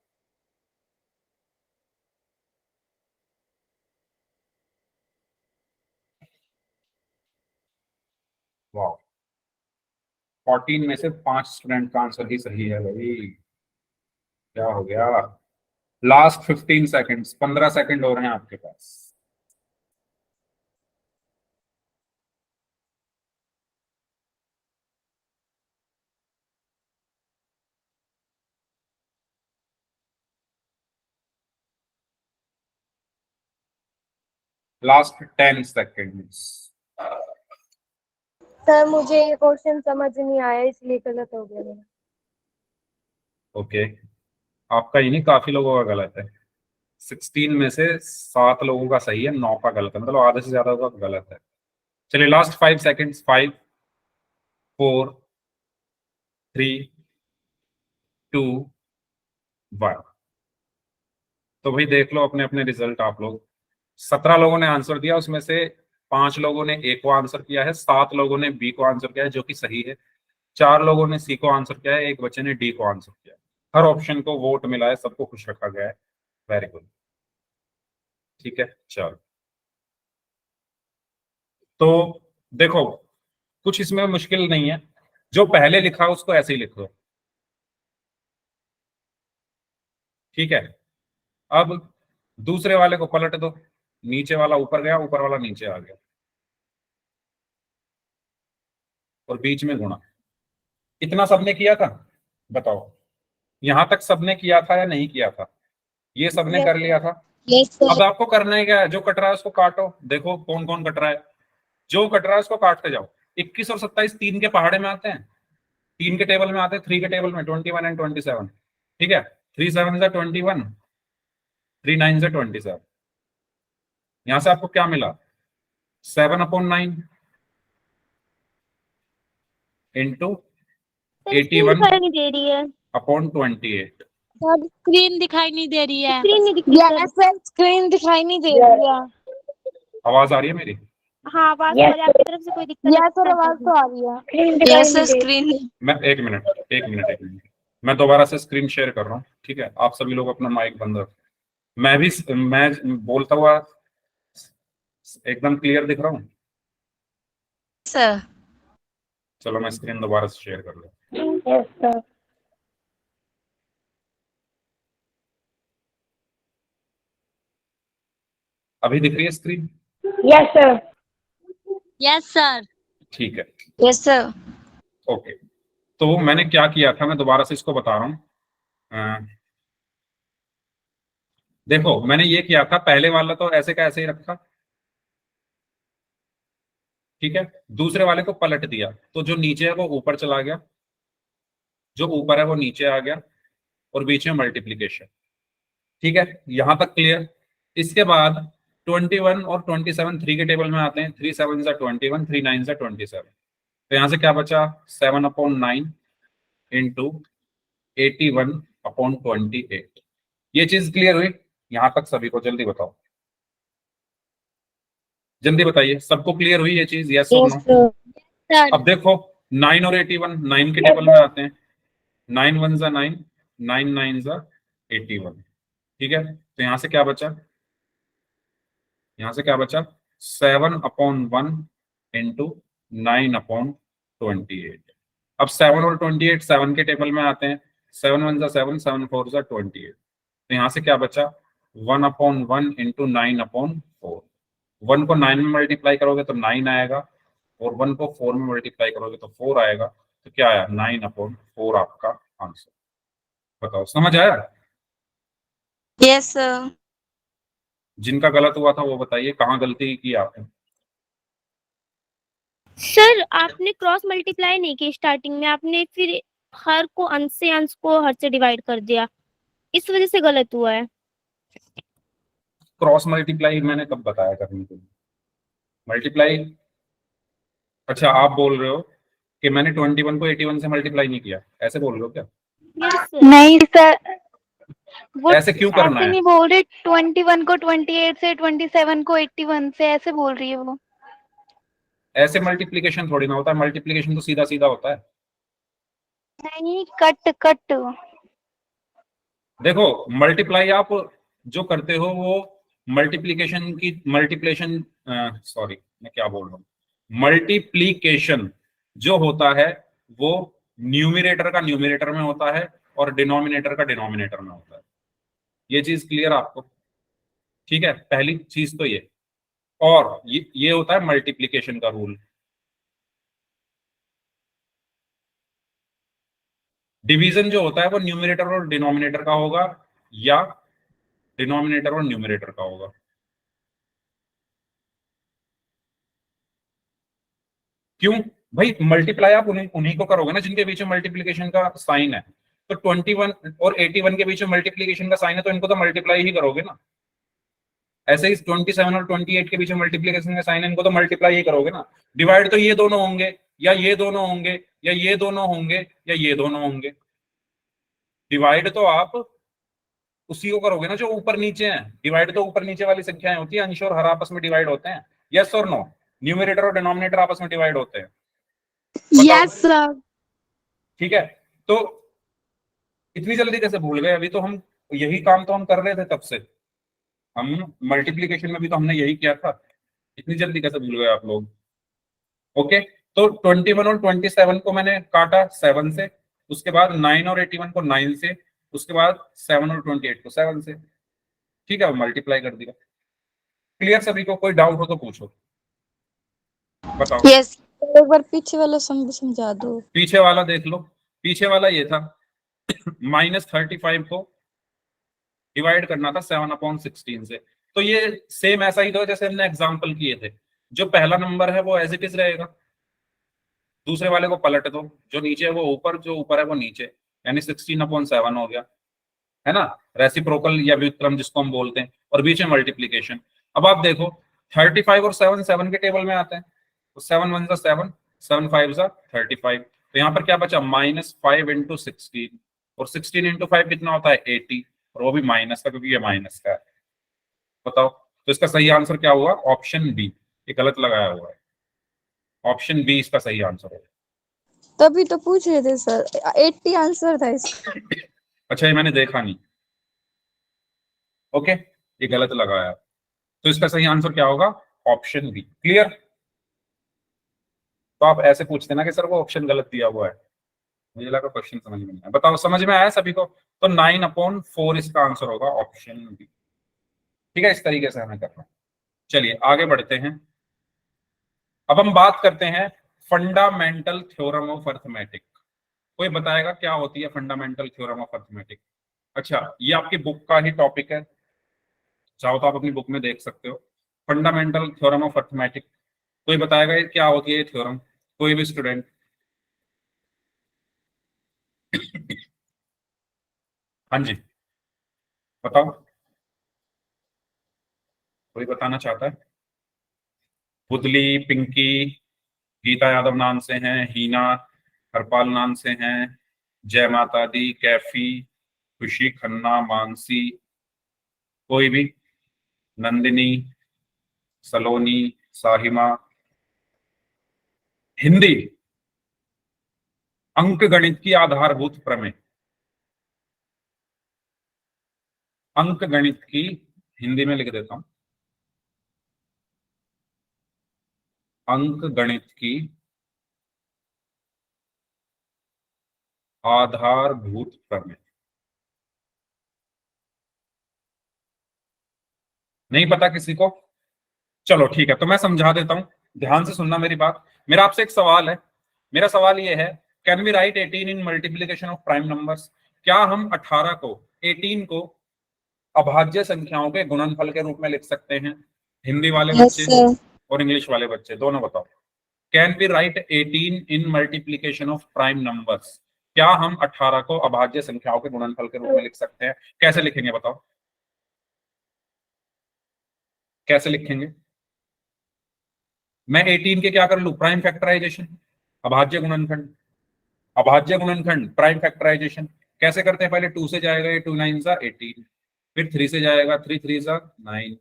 वाह, 14 में से 5 स्टूडेंट का आंसर ही सही है भाई। क्या हो गया? लास्ट 15 सेकेंड, 15 सेकेंड और हैं आपके पास। Last 10 seconds.
सर मुझे ये क्वेश्चन समझ नहीं आया इसलिए गलत हो गया मेरा।
ओके, आपका ही नहीं, काफी लोगों का गलत है। 16 में से 7 लोगों का सही है, 9 का गलत है, मतलब आधे से ज्यादा का गलत है। चलिए लास्ट 5 सेकेंड्स। 5 4 3 2 1। तो भाई देख लो अपने अपने रिजल्ट। आप लोग 17 लोगों ने आंसर दिया, उसमें से 5 लोगों ने ए को आंसर किया है, 7 लोगों ने बी को आंसर किया है जो कि सही है, 4 लोगों ने सी को आंसर किया है, एक बच्चे ने डी को आंसर किया है। हर ऑप्शन को वोट मिला है, सबको खुश रखा गया है। Very good. ठीक है, चलो तो देखो कुछ इसमें मुश्किल नहीं है, जो पहले लिखा उसको ऐसे ही लिख दो। ठीक है, अब दूसरे वाले को पलट दो, नीचे वाला ऊपर गया, ऊपर वाला नीचे आ गया, और बीच में गुणा। इतना सबने किया था, बताओ यहां तक सबने किया था या नहीं किया था? ये सबने कर लिया था। अब आपको करना है क्या है, जो कट रहा है उसको काटो, देखो कौन कौन कट रहा है। जो कट रहा है उसको काटते जाओ। 21 और 27 3 के पहाड़े में आते हैं, 3 के टेबल में आते हैं, 3 के टेबल में 21 एंड 27। ठीक है, 3 7 से 21, 3 9 से 27। यहां से आपको क्या मिला? 7/9 इंटू 81
नहीं दे रही है,
अपॉन 28।
सर स्क्रीन दिखाई नहीं दे रही है।
स्क्रीन नहीं दिख रही
यस सर स्क्रीन दिखाई नहीं दे रही है।
आवाज आ रही है मेरी?
हाँ आवाज आ रही है, आपकी तरफ से कोई दिक्कत
यस सर आवाज तो आ रही है।
यस सर स्क्रीन
मैं एक मिनट मैं दोबारा से स्क्रीन शेयर कर रहा हूँ। ठीक है, आप सभी लोग अपना माइक बंद रखो। मैं बोलता हुआ एकदम क्लियर दिख रहा हूँ?
सर।
चलो मैं स्क्रीन दोबारा से शेयर कर लूँ।
Yes sir.
अभी दिख रही है screen?
Yes sir.
Yes sir.
ठीक है,
यस सर।
ओके। तो मैंने क्या किया था, मैं दोबारा से इसको बता रहा हूँ। देखो मैंने ये किया था, पहले वाला तो ऐसे का ऐसे ही रखा। ठीक है, दूसरे वाले को पलट दिया, तो जो नीचे है वो ऊपर चला गया, जो ऊपर है वो नीचे आ गया, और बीच में मल्टीप्लीकेशन। ठीक है, यहां तक क्लियर? इसके बाद 21 और 27 3 के टेबल में आते हैं, 3 7 जा 21, 3 9 जा 27। तो यहां से क्या बचा? 7/9 इंटू 81/28। ये चीज क्लियर हुई? यहां तक सभी को जल्दी बताओ, जल्दी बताइए, सबको क्लियर हुई ये चीज? यस और नो?
सर
अब देखो 9 और 81 9 के टेबल में आते हैं, 9 1 जा 9, 9 9 जा 81। ठीक है, तो यहां से क्या बचा? यहां से क्या बचा? 7/1 इंटू 9/28। अब 7 और 28 7 के टेबल में आते हैं, 7 1 जा 7, 7 4 जा 28। तो यहां से क्या बचा? 1/1 इंटू 9/4। 1 को 9 में मल्टीप्लाई करोगे तो 9 आएगा, और 1 को 4 में मल्टीप्लाई करोगे तो 4 आएगा। तो क्या आया? 9/4 आपका आंसर। बताओ समझ आया?
Yes sir.
जिनका गलत हुआ था वो बताइए, कहाँ गलती की आपने?
सर आपने क्रॉस मल्टीप्लाई नहीं की स्टार्टिंग में, आपने फिर हर को अंश से अंश को हर से डिवाइड कर दिया, इस वजह से गलत हुआ है।
क्रॉस मल्टीप्लाई मैंने कब बताया करने के लिए? मल्टीप्लाई, अच्छा आप बोल रहे हो कि मैंने 21 को 81 से मल्टीप्लाई नहीं किया, ऐसे बोल रहे हो क्या?
नहीं सर, वो
ऐसे क्यों करना
ऐसे
है?
नहीं बोल रही, 21 को 28 से, 27 को 81 से, ऐसे बोल रही है वो।
ऐसे मल्टीप्लीकेशन थोड़ी ना होता है, मल्टीप्लीकेशन तो सीधा सीधा होता है।
नहीं, कट कट।
देखो मल्टीप्लाई आप जो करते हो वो मल्टीप्लिकेशन, सॉरी मैं क्या बोल रहा हूँ, मल्टीप्लीकेशन जो होता है वो न्यूमिनेटर का न्यूमिनेटर में होता है और डिनोमिनेटर का डिनोमिनेटर में होता है। ये चीज क्लियर आपको? ठीक है, पहली चीज तो ये। और ये होता है मल्टीप्लीकेशन का रूल। डिवीजन जो होता है वो न्यूमिनेटर और डिनोमिनेटर का होगा, या डिनोमिनेटर और न्यूमिनेटर का होगा। क्यों भाई? मल्टीप्लाई आप उन्हीं उन्हीं को करोगे ना जिनके बीच में मल्टीप्लीकेशन का साइन है। तो 21 और 81 के बीच में मल्टीप्लीकेशन का साइन है, तो इनको तो मल्टीप्लाई ही करोगे ना। ऐसे ही 27 और 28 के बीच में मल्टीप्लीकेशन का साइन है, इनको तो मल्टीप्लाई ही करोगे ना। डिवाइड तो ये दोनों होंगे, या ये दोनों होंगे, या ये दोनों होंगे, या ये दोनों होंगे। डिवाइड तो आप उसी को करोगे ना जो ऊपर नीचे है। डिवाइड तो ऊपर नीचे वाली संख्याएं होती है, अंश और हर आपस में डिवाइड होते हैं। यस और नो? न्यूमरेटर और डिनोमिनेटर आपस में डिवाइड होते हैं।
Yes sir.
ठीक है, तो इतनी जल्दी कैसे भूल गए? अभी तो हम यही काम तो हम कर रहे थे तब से। हम मल्टीप्लीकेशन में भी तो हमने यही किया था। इतनी जल्दी कैसे भूल गए आप लोग? ओके, तो 21 और 27 को मैंने काटा 7 से, उसके बाद 9 और 81 को 9 से, उसके बाद 7 और 28 को 7 से। ठीक है, मल्टीप्लाई कर दिया। क्लियर सभी को? कोई डाउट हो तो पूछो, बताओ।
यस।
एक बार पीछे वाला सम भी समझा दो।
पीछे वाला देख लो। पीछे वाला ये था, -35 को डिवाइड करना था 7/16 से। तो ये सेम ऐसा ही तो जैसे हमने एग्जांपल किए थे। जो पहला नंबर है वो एज इट इज रहेगा, दूसरे वाले को पलट दो, जो नीचे है वो ऊपर, जो ऊपर है वो नीचे, यानी 16/7 हो गया, है ना। रेसिप्रोकल या व्युत्क्रम जिसको हम बोलते हैं, और बीच में मल्टीप्लीकेशन। अब आप देखो 35 और 7 7 के टेबल में आते हैं, तो 7 1 सा 7, 7 5 सा 35। तो यहाँ पर क्या बचा? -5 × 16, और 16 × 5 कितना होता है? 80, और वो भी माइनस का, क्योंकि ये माइनस का है। बताओ, तो इसका सही आंसर क्या हुआ? Option B. ये गलत लगाया हुआ है, ऑप्शन बी इसका सही आंसर है।
तभी तो पूछ रहे थे सर, 80 आंसर था इसका।
अच्छा, ये मैंने देखा नहीं। ओके, ये गलत लगाया, तो इसका सही आंसर क्या होगा? Option B. क्लियर? तो आप ऐसे पूछते ना कि सर वो ऑप्शन गलत दिया हुआ है, मुझे लगा क्वेश्चन समझ में नहीं आया। बताओ, समझ में आया सभी को? तो 9/4 इसका आंसर होगा, ऑप्शन बी। ठीक है, इस तरीके से हमें करना। चलिए आगे बढ़ते हैं। अब हम बात करते हैं फंडामेंटल थ्योरम ऑफ अर्थमेटिक। कोई बताएगा क्या होती है फंडामेंटल थ्योरम ऑफ अर्थमेटिक? अच्छा, ये आपकी बुक का ही टॉपिक है, चाहो तो आप अपनी बुक में देख सकते हो। फंडामेंटल थ्योरम ऑफ अर्थमेटिक, कोई बताएगा ये क्या होती है ये थ्योरम? कोई भी स्टूडेंट? हाँ जी, बताओ, कोई बताना चाहता है? बुदली, पिंकी, गीता यादव नाम से हैं, हीना, हरपाल नाम से हैं, जय माता दी, कैफी, खुशी खन्ना, मानसी, कोई भी? नंदिनी, सलोनी, साहिमा। हिंदी अंक गणित की आधारभूत प्रमेय। अंक गणित की हिंदी में लिख देता हूं, अंक गणित की आधारभूत प्रमेय। नहीं पता किसी को? चलो ठीक है, तो मैं समझा देता हूं, ध्यान से सुनना मेरी बात। मेरा आपसे एक सवाल है। मेरा सवाल ये है, can we write 18 in multiplication of prime numbers? क्या हम 18 को, 18 को अभाज्य संख्याओं के गुणनफल के रूप में लिख सकते हैं? हिंदी वाले
यस
बच्चे
सर।
और इंग्लिश वाले बच्चे दोनों बताओ। Can we write 18 in multiplication of prime numbers? क्या हम 18 को अभाज्य संख्याओं के गुणनफल के रूप में लिख सकते हैं? कैसे लिखेंगे बताओ, कैसे लिखेंगे? मैं 18 के क्या कर लूं? प्राइम फैक्टराइजेशन, अभाज्य गुणनखंड। अभाज्य गुणनखंड, प्राइम फैक्टराइजेशन कैसे करते हैं? पहले 2 से जाएगा, ये 2 9 सा 18, फिर 3 से जाएगा, 3 3 सा 9,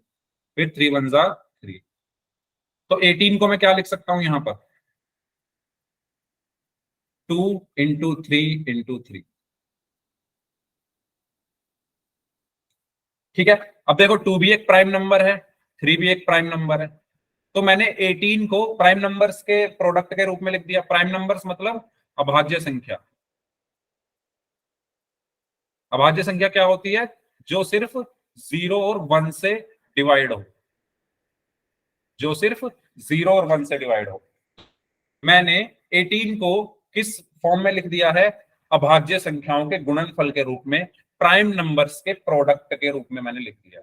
फिर 3 1 सा 3। तो 18 को मैं क्या लिख सकता हूं यहां पर? 2 × 3 × 3। ठीक है, अब देखो 2 भी एक प्राइम नंबर है, 3 भी एक प्राइम नंबर है, तो मैंने 18 को प्राइम नंबर्स के प्रोडक्ट के रूप में लिख दिया। प्राइम नंबर्स मतलब अभाज्य संख्या। अभाज्य संख्या क्या होती है? जो सिर्फ 0 और 1 से डिवाइड हो, जो सिर्फ 0 और 1 से डिवाइड हो। मैंने 18 को किस फॉर्म में लिख दिया है? अभाज्य संख्याओं के गुणनफल के रूप में, प्राइम नंबर्स के प्रोडक्ट के रूप में मैंने लिख दिया,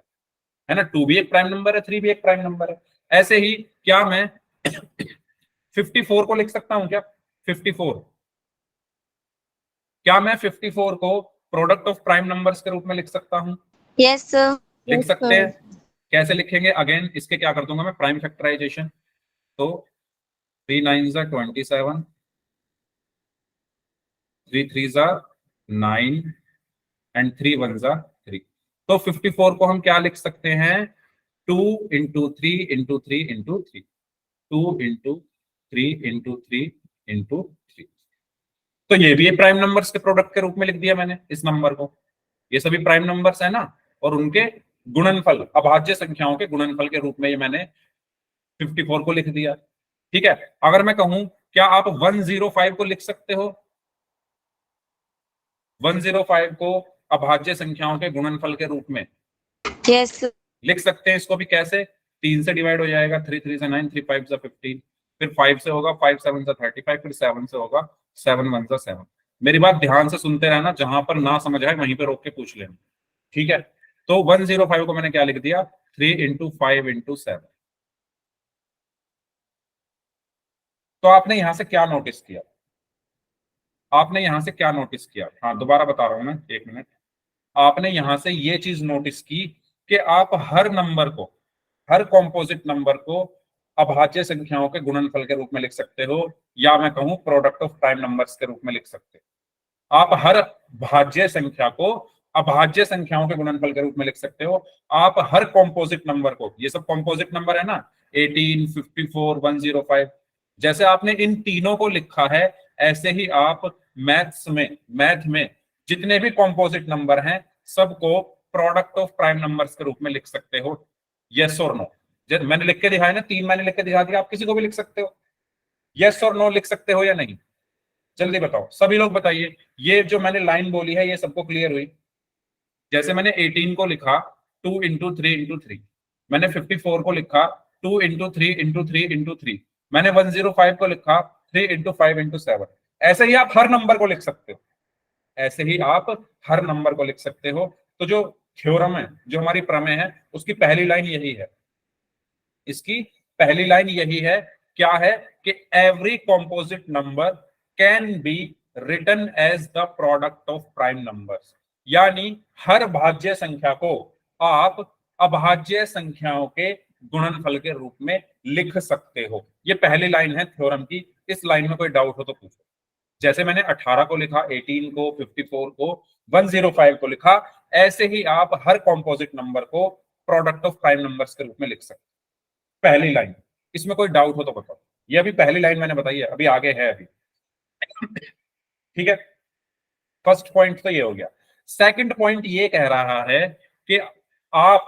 है ना। 2 भी एक प्राइम नंबर है, 3 भी एक प्राइम नंबर है। ऐसे ही क्या मैं 54 को लिख सकता हूं क्या? 54, क्या मैं 54 को प्रोडक्ट ऑफ प्राइम नंबर्स के रूप में लिख सकता हूं?
Yes sir.
लिख
Yes,
सकते
sir.
हैं। कैसे लिखेंगे? अगेन इसके क्या कर दूंगा मैं, प्राइम फैक्टराइजेशन। तो 3 9 27, 3 3 9 एंड 3 1 3। तो 54 को हम क्या लिख सकते हैं? 2 into 3 into 3 into 3, 2 into 3 into 3 into 3। तो ये भी प्राइम नंबर्स के प्रोडक्ट के रूप में लिख दिया मैंने इस नंबर को। ये सभी प्राइम नंबर्स है ना, और उनके गुणनफल, अभाज्य संख्याओं के गुणनफल के रूप में ये मैंने 54 को लिख दिया। ठीक है, अगर मैं कहूं क्या आप 105 को लिख सकते हो? 105 को अभाज्य संख्याओं के गुणनफल के रूप में
यस
लिख सकते हैं। इसको भी कैसे? 3 से डिवाइड हो जाएगा, 3 3 से 9, 3 5 से 15, फिर 5 से होगा 5 7 से 35, फिर 7 से होगा 7 1 से 7। मेरी बात ध्यान से सुनते रहना, जहां पर ना समझ आए वहीं पे रोक के पूछ लेना। ठीक है, तो 105 को मैंने क्या लिख दिया? 3 इंटू 5 इंटू 7। तो आपने यहां से क्या नोटिस किया? आपने यहां से क्या नोटिस किया? हाँ, दोबारा बता रहा हूं मैं, 1 मिनट। आपने यहां से ये चीज नोटिस की कि आप हर नंबर को, हर कॉम्पोजिट नंबर को अभाज्य संख्याओं के गुणनफल के रूप में लिख सकते हो, या मैं कहूं प्रोडक्ट ऑफ प्राइम नंबर्स के रूप में लिख सकते हो। आप हर भाज्य संख्या को अभाज्य संख्याओं के गुणनफल के रूप में लिख सकते हो। आप हर कॉम्पोजिट नंबर को, ये सब कॉम्पोजिट नंबर है ना, 18 54 105, जैसे आपने इन तीनों को लिखा है, ऐसे ही आप मैथ में जितने भी कॉम्पोजिट नंबर हैं सबको प्रोडक्ट ऑफ प्राइम नंबर्स के रूप में लिख सकते हो। यस और नो? मैंने लिख के दिखाया ना, 3 मैंने लिख के दिखा दिया, आप किसी को भी लिख सकते हो। यस और नो लिख सकते हो या नहीं? जल्दी बताओ, सभी लोग बताइए। ये जो मैंने लाइन बोली है ये सबको क्लियर हुई? जैसे मैंने 18 को लिखा 2 इंटू 3 इंटू 3, मैंने 54 को लिखा 2 इंटू 3 इंटू 3 इंटू 3, मैंने 105 को लिखा 3 इंटू 5 इंटू 7। ऐसे ही आप हर नंबर को लिख सकते हो, ऐसे ही आप हर नंबर को लिख सकते हो। तो जो थ्योरम है, जो हमारी प्रमेय है, उसकी पहली लाइन यही है। इसकी पहली लाइन यही है, क्या है? कि every composite number can be written as the product of prime numbers, यानी हर भाज्य संख्या को आप अभाज्य संख्याओं के गुणनफल के रूप में लिख सकते हो। ये पहली लाइन है थ्योरम की। इस लाइन में कोई डाउट हो तो पूछो। जैसे मैंने 18 को लिखा, 18 को, 54 को, 105 को लिखा, ऐसे ही आप हर कॉम्पोजिट नंबर को प्रोडक्ट ऑफ प्राइम नंबर्स के रूप में लिख सकते हो। पहली लाइन, इसमें कोई डाउट हो तो बताओ। ये अभी पहली लाइन मैंने बताई है, अभी आगे है अभी। ठीक है, फर्स्ट पॉइंट तो ये हो गया। सेकंड पॉइंट ये कह रहा है कि आप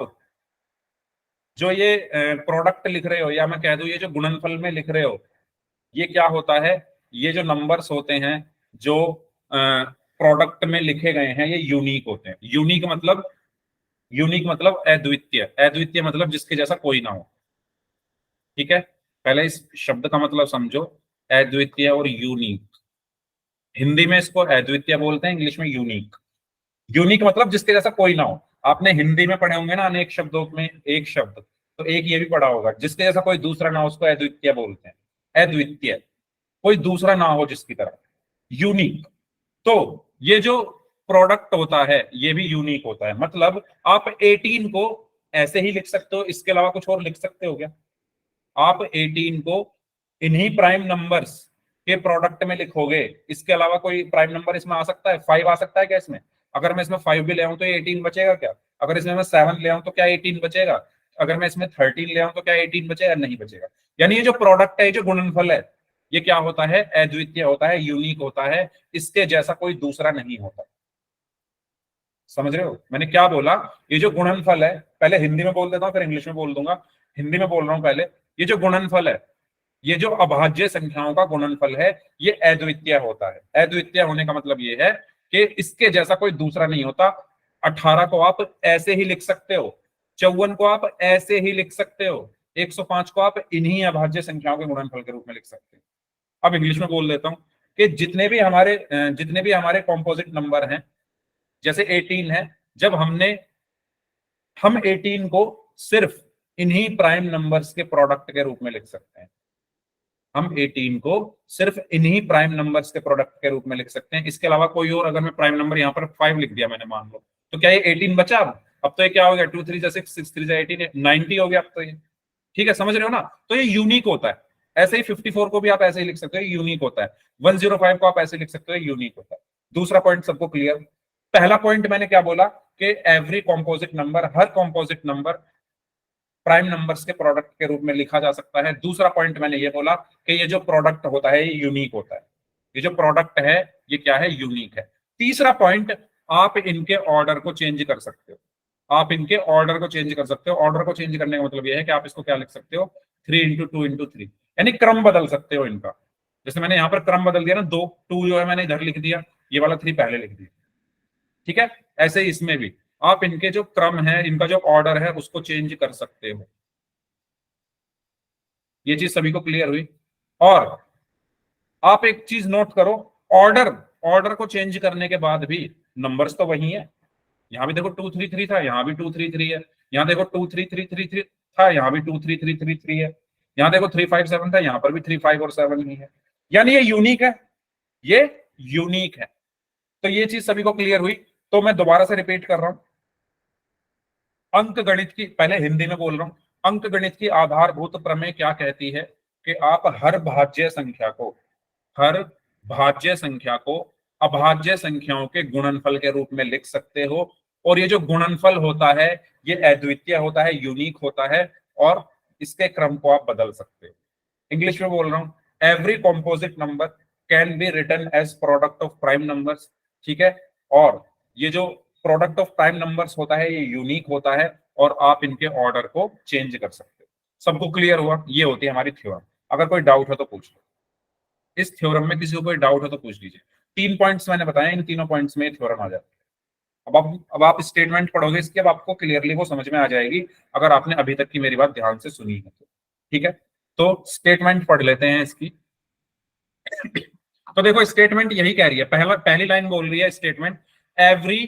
जो ये प्रोडक्ट लिख रहे हो, या मैं कह दूं ये जो गुणनफल में लिख रहे हो, ये क्या होता है? ये जो नंबर्स होते हैं जो प्रोडक्ट में लिखे गए हैं, ये यूनिक होते हैं। यूनिक मतलब अद्वितीय। अद्वितीय मतलब जिसके जैसा कोई ना हो। ठीक है, पहले इस शब्द का मतलब समझो, अद्वितीय और यूनिक। हिंदी में इसको अद्वितीय बोलते हैं, इंग्लिश में यूनिक। यूनिक मतलब जिसके जैसा कोई ना हो। आपने हिंदी में पढ़े होंगे ना अनेक शब्दों में एक शब्द, तो एक ये भी पढ़ा होगा, जिसके जैसा कोई दूसरा ना हो उसको अद्वितीय बोलते हैं। अद्वितीय, कोई दूसरा ना हो जिसकी तरह, यूनिक। तो ये जो प्रोडक्ट होता है ये भी यूनिक होता है। मतलब आप 18 को ऐसे ही लिख सकते हो, इसके अलावा कुछ और लिख सकते हो क्या? आप 18 को इन्हीं प्राइम नंबर्स के प्रोडक्ट में लिखोगे, इसके अलावा कोई प्राइम नंबर इसमें आ सकता है? 5 आ सकता है क्या इसमें? अगर मैं इसमें 5 भी ले आऊं तो ये 18 बचेगा क्या? अगर इसमें मैं 7 ले आऊं तो क्या 18 बचेगा? अगर मैं इसमें 13 ले आऊं तो क्या 18 बचेगा? नहीं बचेगा। यानी ये जो प्रोडक्ट है, ये जो गुणनफल है, ये क्या होता है? अद्वितीय होता है, यूनिक होता है, इसके जैसा कोई दूसरा नहीं होता। समझ रहे हो मैंने क्या बोला? ये जो गुणनफल है, पहले हिंदी में बोल देता हूं फिर इंग्लिश में बोल दूंगा। हिंदी में बोल रहा हूं पहले। ये जो गुणनफल है, ये जो अभाज्य संख्याओं का गुणनफल है, ये अद्वितीय होता है। अद्वितीय होने का मतलब ये है कि इसके जैसा कोई दूसरा नहीं होता। 18 को आप ऐसे ही लिख सकते हो, 54 को आप ऐसे ही लिख सकते हो, 105 को आप इन्हीं अभाज्य संख्याओं के गुणनफल के रूप में लिख सकते हो। अब इंग्लिश में बोल देता हूं कि जितने भी हमारे कॉम्पोजिट नंबर हैं, जैसे 18 है, जब हम 18 को सिर्फ इन्हीं प्राइम नंबर्स के प्रोडक्ट के रूप में लिख सकते हैं। हम 18 को सिर्फ इन्हीं प्राइम नंबर्स के प्रोडक्ट के रूप में लिख सकते हैं। इसके अलावा कोई और, अगर मैं प्राइम नंबर यहाँ पर 5 लिख दिया मैंने, मान लो, तो क्या ये 18 बचा? अब तो ये क्या हो गया, 2 3 जा 6, 6 3 जा 18, 90 हो गया अब तो ये। ठीक है, समझ रहे हो ना? तो ये यूनिक होता है। ऐसे ही 54 को भी आप ऐसे ही लिख सकते हो, यूनिक होता है। 105 को आप ऐसे लिख सकते हो, यूनिक होता है। दूसरा पॉइंट सबको क्लियर? पहला पॉइंट मैंने क्या बोला कि एवरी कॉम्पोजिट नंबर, हर कॉम्पोजिट नंबर प्राइम नंबर्स के प्रोडक्ट के रूप में लिखा जा सकता है। दूसरा पॉइंट मैंने ये बोला कि ये जो प्रोडक्ट होता है ये यूनिक होता है। ये जो प्रोडक्ट है ये क्या है? यूनिक है। तीसरा पॉइंट, आप इनके ऑर्डर को चेंज कर सकते हो। आप इनके ऑर्डर को चेंज कर सकते हो। ऑर्डर को चेंज करने का मतलब ये है कि आप इसको क्या लिख सकते हो, 3 into 2 into 3, यानी क्रम बदल सकते हो इनका। जैसे मैंने यहाँ पर क्रम बदल दिया ना, 2 जो है मैंने इधर लिख दिया, ये वाला 3 पहले लिख दिया। ठीक है, ऐसे ही इसमें भी आप इनके जो क्रम है, इनका जो ऑर्डर है उसको चेंज कर सकते हो। ये चीज सभी को क्लियर हुई? और आप एक चीज नोट करो, ऑर्डर को चेंज करने के बाद भी नंबर्स तो वही है। यहाँ भी देखो 2 3 3 था, यहाँ भी 2 3 3 है। यहाँ देखो 2 3 3 3 3 था, यहाँ भी 2 3 3 3 3 है। यहाँ देखो 3 5 7 था, यहाँ पर भी 3 5 और 7 ही है। यानी ये यूनिक है, ये यूनिक है। तो ये चीज सभी को क्लियर हुई? तो मैं दोबारा से रिपीट कर रहा हूं, अंक गणित की, पहले हिंदी में बोल रहा हूं, अंक गणित की आधारभूत प्रमेय क्या कहती है कि आप हर भाज्य संख्या को अभाज्य संख्याओं के गुणनफल के रूप में लिख सकते हो। और ये जो गुणनफल होता है ये अद्वितीय होता है, यूनिक होता है, और इसके क्रम को आप बदल सकते हो। इंग्लिश में बोल रहा हूं, every composite number can be written as product of prime numbers. ठीक है, और ये जो प्रोडक्ट ऑफ प्राइम नंबर्स होता है ये यूनिक होता है, और आप इनके ऑर्डर को चेंज कर सकते हो। सबको क्लियर हुआ? ये होती है हमारी थ्योरम। अगर कोई डाउट हो तो पूछ लो। इस थ्योरम में किसी को कोई डाउट हो तो पूछ लीजिए। 3 पॉइंट्स मैंने बताया, इन तीनों पॉइंट्स में थ्योरम आ जाती है। अब आप स्टेटमेंट पढ़ोगे इसकी, अब आपको क्लियरली वो समझ में आ जाएगी, अगर आपने अभी तक की मेरी बात ध्यान से सुनी है तो। ठीक है, तो स्टेटमेंट पढ़ लेते हैं इसकी। तो देखो स्टेटमेंट यही कह रही है, पहली लाइन बोल रही है statement, every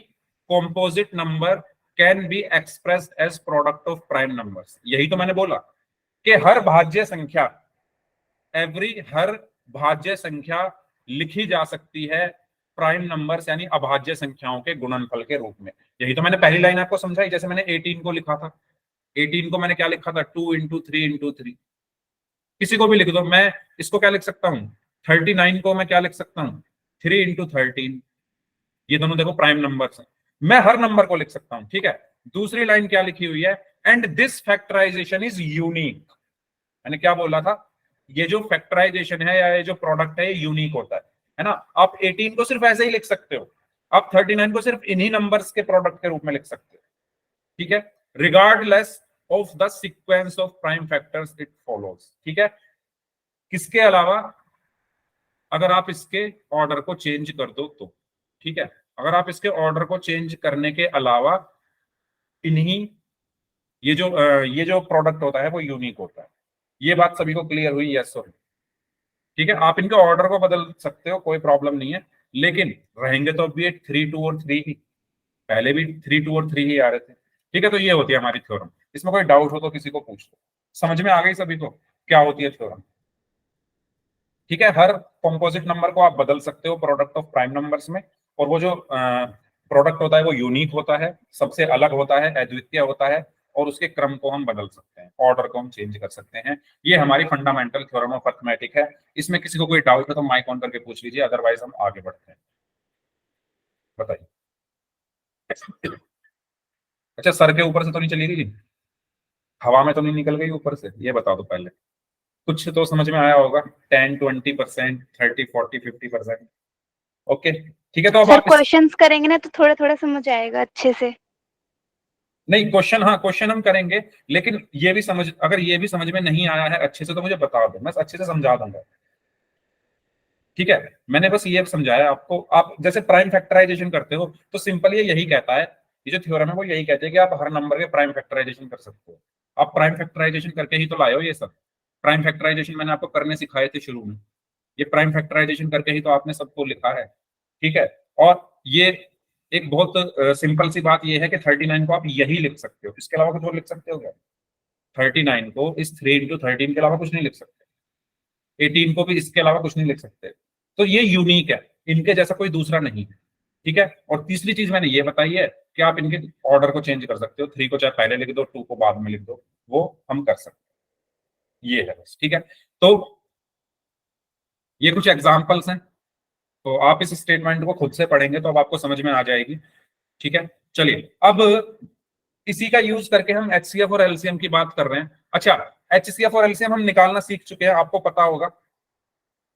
composite number can be expressed as product of prime numbers. यही तो मैंने बोला कि हर भाज्य संख्या लिखी जा सकती है प्राइम नंबर्स यानी अभाज्य संख्याओं के गुणनफल के रूप में। यही तो मैंने पहली लाइन आपको समझाई। जैसे मैंने 18 को लिखा था, 18 को मैंने क्या लिखा था, 2 into 3 into 3। किसी को भी लिख दो, मैं इसको क्या लिख सकता हूं, 39 को मैं क्या लिख सकता हूं, 3 into 13। ये दोनों देखो प्राइम नंबर्स हैं, मैं हर नंबर को लिख सकता हूं। ठीक है, दूसरी लाइन क्या लिखी हुई है, and this factorisation is unique. मैंने क्या बोला था, ये जो फैक्टराइजेशन है या ये जो प्रोडक्ट है ये यूनिक होता है ना। आप 18 को सिर्फ ऐसे ही लिख सकते हो, आप 39 को सिर्फ इन्हीं नंबर्स के प्रोडक्ट के रूप में लिख सकते हो। ठीक है, regardless of the sequence of prime factors it follows. ठीक है, किसके अलावा, अगर आप इसके ऑर्डर को चेंज कर दो तो। ठीक है, अगर आप इसके ऑर्डर को चेंज करने के अलावा इन्हीं ये जो प्रोडक्ट होता है वो यूनिक होता है। ये बात सभी को क्लियर हुई? यस और? ठीक है, आप इनके ऑर्डर को बदल सकते हो, कोई प्रॉब्लम नहीं है, लेकिन रहेंगे तो अभी 3 2 और 3 ही। पहले भी 3 2 और 3 ही आ रहे थे। ठीक है, तो ये होती है हमारी थ्योरम। इसमें कोई डाउट हो तो किसी को पूछ लो। समझ में आ गई सभी को क्या होती है थ्योरम? ठीक है, हर कॉम्पोजिट नंबर को आप बदल सकते हो प्रोडक्ट ऑफ प्राइम नंबर्स में, और वो जो प्रोडक्ट होता है वो यूनिक होता है, सबसे अलग होता है, अद्वितीय होता है, और उसके क्रम को हम बदल सकते हैं, ऑर्डर को हम चेंज कर सकते हैं। ये हमारी फंडामेंटल थ्योरम ऑफ अरिथमेटिक है। इसमें किसी को कोई डाउट है तो माइक ऑन करके पूछ लीजिए, अदरवाइज हम आगे बढ़ते हैं। बताइए। अच्छा, सर के ऊपर से तो नहीं चली गई, हवा में तो नहीं निकल गई ऊपर से? ये बता दो पहले, कुछ तो समझ में आया होगा। 10 20%, 30 40 50%। ओके, ठीक है। तो अब
सर
आप
क्वेश्चंस करेंगे ना तो थोड़ा थोड़ा समझ आएगा अच्छे से।
नहीं, क्वेश्चन, हाँ क्वेश्चन हम करेंगे, लेकिन ये भी समझ, अगर ये भी समझ में नहीं आया है अच्छे से तो मुझे बता दो, मैं अच्छे से समझा दूंगा। ठीक है, मैंने बस ये समझाया आपको। आप जैसे प्राइम फैक्टराइजेशन करते हो तो सिंपल ये यही कहता है, ये जो थ्योरम है वो यही कहते हैं कि आप हर नंबर के प्राइम फैक्टराइजेशन कर सकते हो। आप प्राइम फैक्टराइजेशन करके ही तो लाए हो ये सब। प्राइम फैक्टराइजेशन मैंने आपको करने सिखाए थे शुरू में, ये प्राइम फैक्टराइजेशन करके ही तो आपने सबको लिखा है। ठीक है, और ये एक बहुत सिंपल सी बात ये है कि 39 को आप यही लिख सकते हो, इसके अलावा कुछ और लिख सकते हो क्या? 39 को इस 3 into 13 के अलावा कुछ नहीं लिख सकते। 18 को भी इसके अलावा कुछ नहीं लिख सकते। तो ये यूनिक है, इनके जैसा कोई दूसरा नहीं है, ठीक है। और तीसरी चीज मैंने ये बताई है कि आप इनके ऑर्डर को चेंज कर सकते हो, 3 को चाहे पहले लिख दो, 2 को बाद में लिख दो, वो हम कर सकते हैं, ये है बस, ठीक है। तो ये कुछ एग्जाम्पल्स हैं, तो आप इस स्टेटमेंट को खुद से पढ़ेंगे तो अब आपको समझ में आ जाएगी, ठीक है। चलिए, अब इसी का यूज करके हम HCF और LCM की बात कर रहे हैं। अच्छा, HCF और LCM हम निकालना सीख चुके हैं, आपको पता होगा।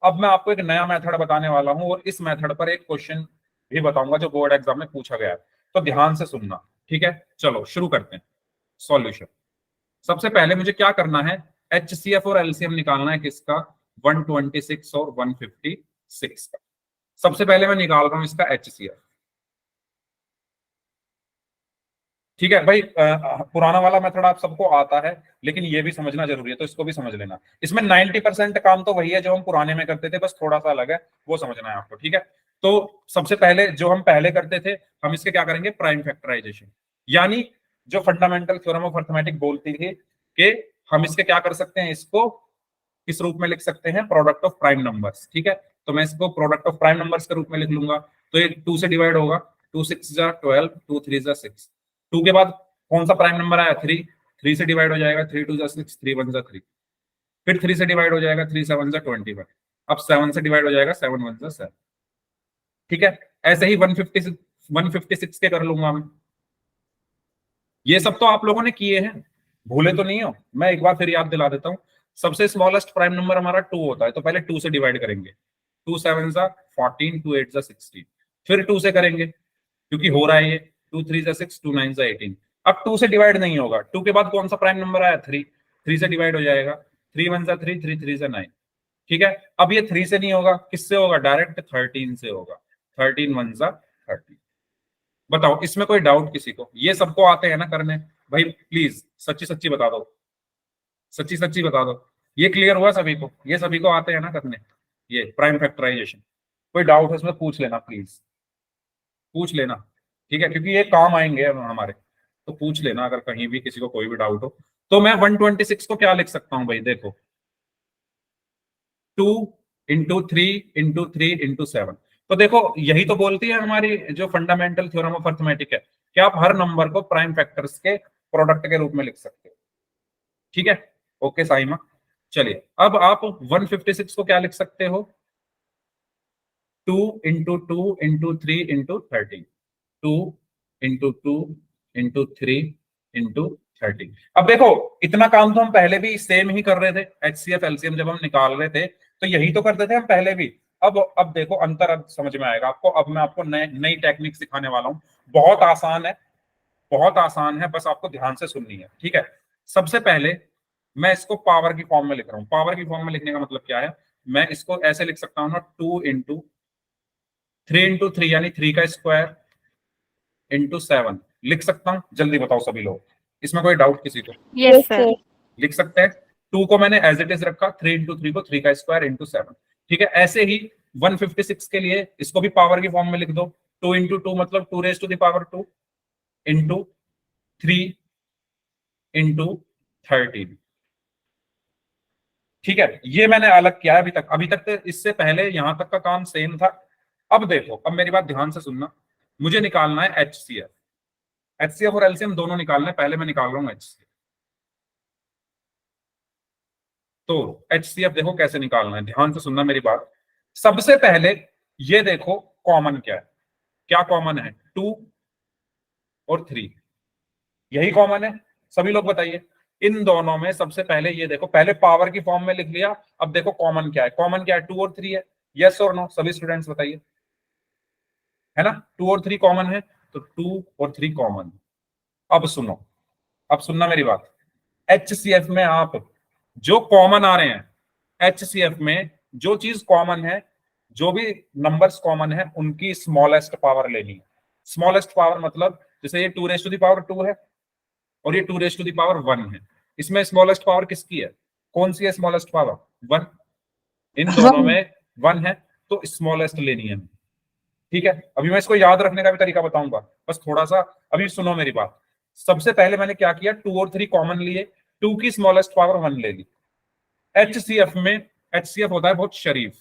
अब मैं आपको एक नया मेथड बताने वाला हूं और इस मेथड पर एक क्वेश्चन भी बताऊंगा जो बोर्ड एग्जाम में पूछा गया है, तो ध्यान से सुनना, ठीक है। चलो शुरू करते हैं सॉल्यूशन। सबसे पहले मुझे क्या करना है, HCF और LCM निकालना है किसका, 126 और 156 का। सबसे पहले मैं निकाल रहा हूं इसका HCF, ठीक है भाई। पुराना वाला मेथड आप सबको आता है, लेकिन ये भी समझना जरूरी है, तो इसको भी समझ लेना। इसमें 90% काम तो वही है जो हम पुराने में करते थे, बस थोड़ा सा अलग है, वो समझना है आपको, ठीक है। तो सबसे पहले जो हम पहले करते थे, हम इसके क्या करेंगे, प्राइम फैक्टराइजेशन, यानी जो फंडामेंटल थ्योरम ऑफ अर्थमेटिक बोलती थी कि हम इसके क्या कर सकते हैं, इसको किस रूप में लिख सकते हैं, प्रोडक्ट ऑफ प्राइम नंबर्स, ठीक है। तो मैं इसको प्रोडक्ट ऑफ प्राइम नंबर्स के रूप में लिख लूंगा। तो ये 2 से डिवाइड होगा, 2 6 जा 12, 2 3 जा 6, 2 के बाद कौन सा प्राइम नंबर आया, 3, 3 से डिवाइड हो जाएगा, 3 2 जा 6, 3 1 जा 3, फिर 3 से डिवाइड हो जाएगा, 3 7 जा 21, अब 7 से डिवाइड हो जाएगा, 7 1 जा 7, ठीक है। ऐसे ही 156 के कर लूंगा मैं। ये सब तो आप लोगों ने किए हैं, भूले तो नहीं हो, मैं एक बार फिर याद दिला देता हूं। सबसे स्मॉलेस्ट प्राइम नंबर हमारा 2 होता है, तो पहले 2 से डिवाइड करेंगे, 2 7 जा 14, 2 8 जा 16, फिर 2 से करेंगे क्योंकि हो रहा है ये, 2 3 जा 6, 2 9 जा 18। अब 2 से डिवाइड नहीं होगा, 2 के बाद कौन सा प्राइम नंबर आया, 3, 3 से डिवाइड हो जाएगा, 3 1 जा 3, 3 3 जा 9, ठीक है। अब ये 3 से नहीं होगा, किससे होगा, डायरेक्ट 13 से होगा, 13 1 जा 13। बताओ इसमें कोई डाउट किसी को, ये सबको आते हैं ना करने, भाई प्लीज सच्ची सच्ची बता दो, सच्ची सच्ची बता दो, ये क्लियर हुआ सभी को, ये सभी को आते हैं ना करने, ये प्राइम फैक्टराइजेशन। कोई डाउट है उसमें पूछ लेना, प्लीज पूछ लेना, ठीक है, क्योंकि ये काम आएंगे हमारे, तो पूछ लेना अगर कहीं भी किसी को कोई भी डाउट हो। तो मैं 126 को क्या लिख सकता हूं भाई, देखो 2 इंटू 3 इंटू 3 इंटू 7। तो देखो यही तो बोलती है हमारी जो फंडामेंटल थ्योरम ऑफ अर्थमेटिक है कि आप हर नंबर को प्राइम फैक्टर्स के प्रोडक्ट के रूप में लिख सकते हो, ठीक है। ओके साइमा, चलिए अब आप 156 को क्या लिख सकते हो, 2 into 2 into 3 into 13, 2 into 2 into 3 into 13। अब देखो इतना काम तो हम पहले भी सेम ही कर रहे थे, HCF LCM जब हम निकाल रहे थे तो यही तो करते थे हम पहले भी। अब देखो अंतर अब समझ में आएगा आपको। अब मैं आपको नई टेक्निक सिखाने वाला हूं, बहुत आसान है, बहुत आसान है, बस आपको ध्यान से सुननी है, ठीक है। सबसे पहले मैं इसको पावर की फॉर्म में लिख रहा हूं। पावर की फॉर्म में लिखने का मतलब क्या है, मैं इसको ऐसे लिख सकता हूं ना, 2 इंटू 3 इंटू 3 यानी 3 का स्क्वायर इंटू 7 लिख सकता हूं। जल्दी बताओ सभी लोग, इसमें कोई डाउट किसी को,
यस सर।
लिख सकते हैं। 2 को मैंने एज इट इज रखा, 3 इंटू 3 को 3 का स्क्वायर इंटू 7, ठीक है। ऐसे ही 156 के लिए इसको भी पावर की फॉर्म में लिख दो, 2 इंटू 2 मतलब 2 raise to the power 2 into 3 into 13, ठीक है। ये मैंने अलग किया है अभी तक तो इससे पहले यहां तक का काम सेम था। अब देखो, अब मेरी बात ध्यान से सुनना, मुझे निकालना है HCF और LCM दोनों निकालना है। पहले मैं निकाल रहा हूं HCF। तो HCF देखो कैसे निकालना है, ध्यान से सुनना मेरी बात। सबसे पहले ये देखो कॉमन क्या है, क्या कॉमन है, 2 और 3, यही कॉमन है। सभी लोग बताइए इन दोनों में सबसे पहले ये देखो, पहले पावर की फॉर्म में लिख लिया, अब देखो कॉमन क्या है, कॉमन क्या है, 2 और 3 है। यस और नो सभी स्टूडेंट्स बताइए, है ना, 2 और 3 कॉमन है, तो 2 और 3 कॉमन। अब सुनो, अब सुनना मेरी बात, HCF में आप जो कॉमन आ रहे हैं, HCF में जो चीज कॉमन है, जो भी नंबर्स कॉमन है, उनकी स्मॉलेस्ट पावर लेनी है। स्मॉलेस्ट पावर मतलब जैसे ये 2 रेज टू द पावर 2 है और ये 2 रेज टू द पावर 1 है, इसमें स्मॉलेस्ट पावर किसकी है, कौन सी है स्मॉलेस्ट पावर, 1। इन दोनों में 1 है, तो स्मॉलेस्ट लेनी है, ठीक है। अभी मैं इसको याद रखने का भी तरीका बताऊंगा, बस थोड़ा सा अभी सुनो मेरी बात। सबसे पहले मैंने क्या किया, 2 और 3 कॉमन लिए, 2 की स्मॉलेस्ट पावर 1 ले ली। HCF में HCF होता है बहुत शरीफ,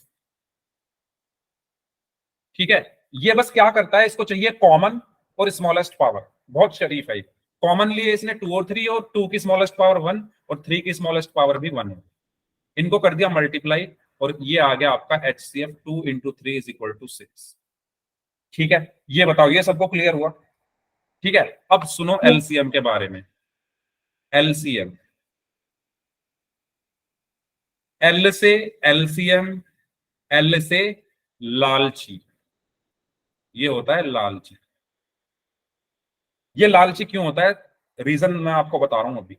ठीक है। ये बस क्या करता है, इसको चाहिए कॉमन और स्मॉलेस्ट पावर, बहुत शरीफ है। कॉमन लिए इसने 2 और 3, और 2 की स्मॉलेस्ट पावर 1 और 3 की स्मॉलेस्ट पावर भी 1 है। इनको कर दिया मल्टीप्लाई और ये आ गया आपका HCF 2 × 3 = 6। ठीक है, ये बताओ, ये सबको क्लियर हुआ? ठीक है, अब सुनो LCM के बारे में। LCM, L से LCM, L से लालची, ये होता है लालची। ये लालची क्यों होता है, रीजन मैं आपको बता रहा हूं अभी।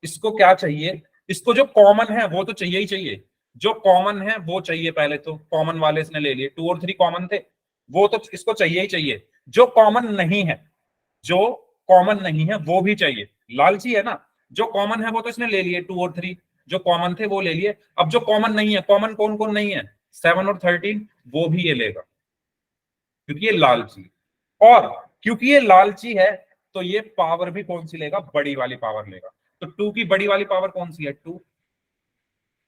इसको क्या चाहिए, इसको जो कॉमन है वो तो चाहिए ही चाहिए, जो कॉमन है वो चाहिए। पहले तो कॉमन वाले इसने ले लिए, 2 और 3 कॉमन थे, वो तो इसको चाहिए ही चाहिए। जो कॉमन नहीं है, जो कॉमन नहीं है वो भी चाहिए, लालची है ना। जो कॉमन है वो तो इसने ले लिए, 2 और 3 जो कॉमन थे वो ले लिए। अब जो कॉमन नहीं है, कॉमन कौन कौन नहीं है, 7 और 13, वो भी ये लेगा क्योंकि ये लालची। और क्योंकि ये लालची है तो ये पावर भी कौन सी लेगा, बड़ी वाली पावर लेगा। तो 2 की बड़ी वाली पावर कौन सी है, 2।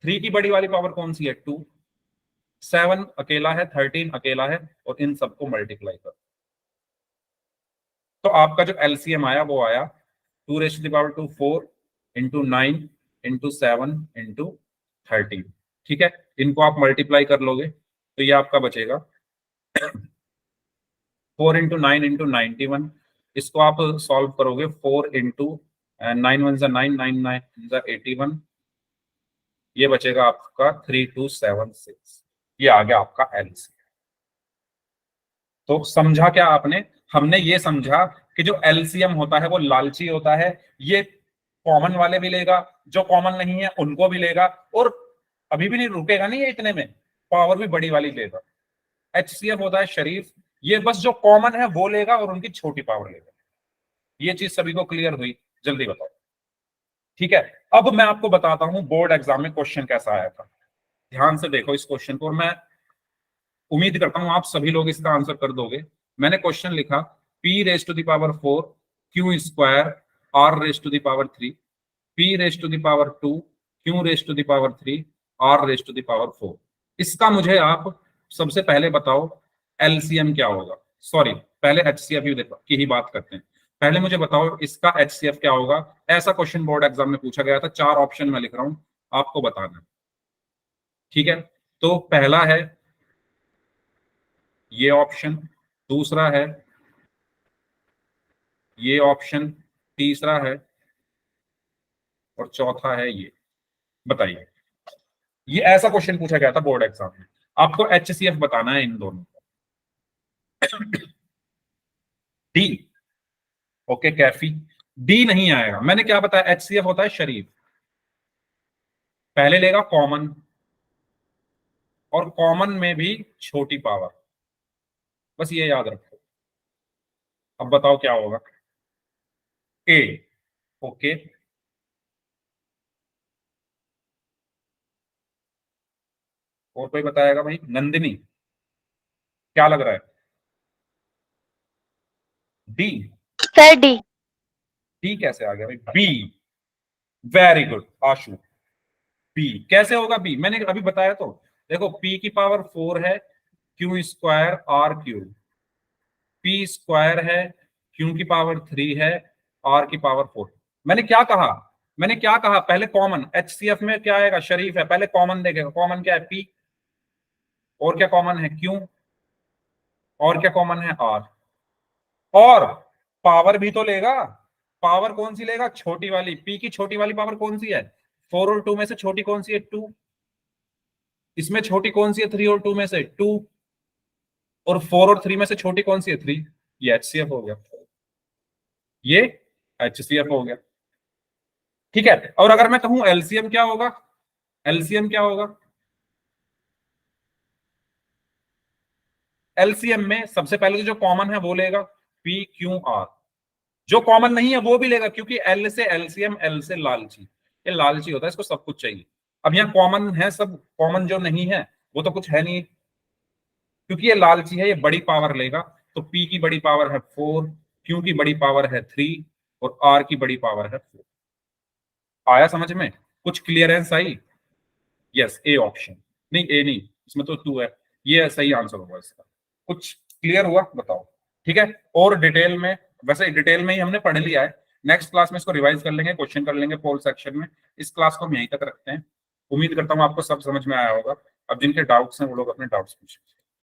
3 की बड़ी वाली पावर कौन सी है, 2। 7 अकेला है, 13 अकेला है, और इन सबको मल्टीप्लाई कर, तो आपका जो LCM आया वो आया 2⁻², 4 × 9 × 7 × 13। ठीक है, इनको आप मल्टीप्लाई कर लोगे तो ये आपका बचेगा 4 × 9 × 91। इसको आप सॉल्व करोगे, 4 × 9 1 9, 9 9 81, ये बचेगा आपका 3276। ये आ गया आपका LCM। तो समझा क्या आपने, हमने ये समझा कि जो LCM होता है वो लालची होता है, ये कॉमन वाले भी लेगा, जो कॉमन नहीं है उनको भी लेगा, और अभी भी नहीं रुकेगा, नहीं है इतने में, पावर भी बड़ी वाली लेगा। HCF होता है शरीफ, ये बस जो कॉमन है वो लेगा और उनकी छोटी पावर लेगा। ये चीज सभी को क्लियर हुई, जल्दी बताओ। ठीक है, अब मैं आपको बताता हूं बोर्ड एग्जाम में क्वेश्चन कैसा आया था। ध्यान से देखो इस क्वेश्चन को, और मैं उम्मीद करता हूं आप सभी लोग इसका आंसर कर दोगे। मैंने क्वेश्चन लिखा P⁻4 Q² R⁻3 P⁻2 Q⁻3 R⁻4। इसका मुझे आप सबसे पहले बताओ LCM क्या होगा। सॉरी, पहले HCF की ही बात करते हैं। पहले मुझे बताओ इसका HCF क्या होगा। ऐसा क्वेश्चन बोर्ड एग्जाम में पूछा गया था, 4 ऑप्शन में लिख रहा हूं, आपको बताना। ठीक है, तो पहला है ये ऑप्शन, दूसरा है ये ऑप्शन, तीसरा है, और चौथा है ये। बताइए, ये ऐसा क्वेश्चन पूछा गया था बोर्ड एग्जाम में, आपको HCF बताना है इन दोनों का। डी, ओके कैफी, डी नहीं आएगा। मैंने क्या बताया, HCF होता है शरीफ, पहले लेगा कॉमन, और कॉमन में भी छोटी पावर, बस ये याद रखो। अब बताओ क्या होगा, ए, ओके। और कोई बताएगा भाई, नंदिनी क्या लग रहा है, डी?
Sir D.
डी कैसे आ गया भाई, बी, वेरी गुड आशु। बी कैसे होगा, बी मैंने अभी बताया तो, देखो P की पावर 4 है, Q² R³ P² है, Q की पावर 3 है, R की पावर 4। मैंने क्या कहा, मैंने क्या कहा, पहले कॉमन, HCF में क्या आएगा, शरीफ है, पहले कॉमन देखेगा। कॉमन क्या है, P, और क्या कॉमन है, Q, और क्या कॉमन है, R, और पावर भी तो लेगा। पावर कौन सी लेगा, छोटी वाली। P की छोटी वाली पावर कौन सी है, 4 और 2 में से छोटी कौन सी है, 2। इसमें छोटी कौन सी है, 3 और 2 में से 2, और 4 और 3 में से छोटी कौन सी है, 3। ये HCF हो गया, ये HCF हो गया। ठीक है, और अगर मैं कहूं LCM क्या होगा, LCM क्या होगा, LCM में सबसे पहले तो जो कॉमन है वो लेगा PQR, जो कॉमन नहीं है वो भी लेगा, क्योंकि L से LCM, L से लालची, ये लालची होता है, इसको सब कुछ चाहिए। अब यहाँ कॉमन है सब, कॉमन जो नहीं है वो तो कुछ है नहीं, क्योंकि ये लालची है, ये बड़ी पावर लेगा। तो P की बड़ी पावर है 4, Q की बड़ी पावर है 3, और R की बड़ी पावर है 4। आया समझ में, कुछ clearance I? Yes A option, नहीं ए नहीं, इसमें तो 2 है, ये सही आंसर होगा इसका। कुछ क्लियर हुआ बताओ, ठीक है। और डिटेल में, वैसे डिटेल में ही हमने पढ़ लिया है, नेक्स्ट क्लास में इसको रिवाइज कर लेंगे, क्वेश्चन कर लेंगे पोल सेक्शन में। इस क्लास को हम यहीं तक रखते हैं, उम्मीद करता हूँ आपको सब समझ में आया होगा। अब जिनके डाउट्स हैं वो लोग अपने डाउट्स पूछें।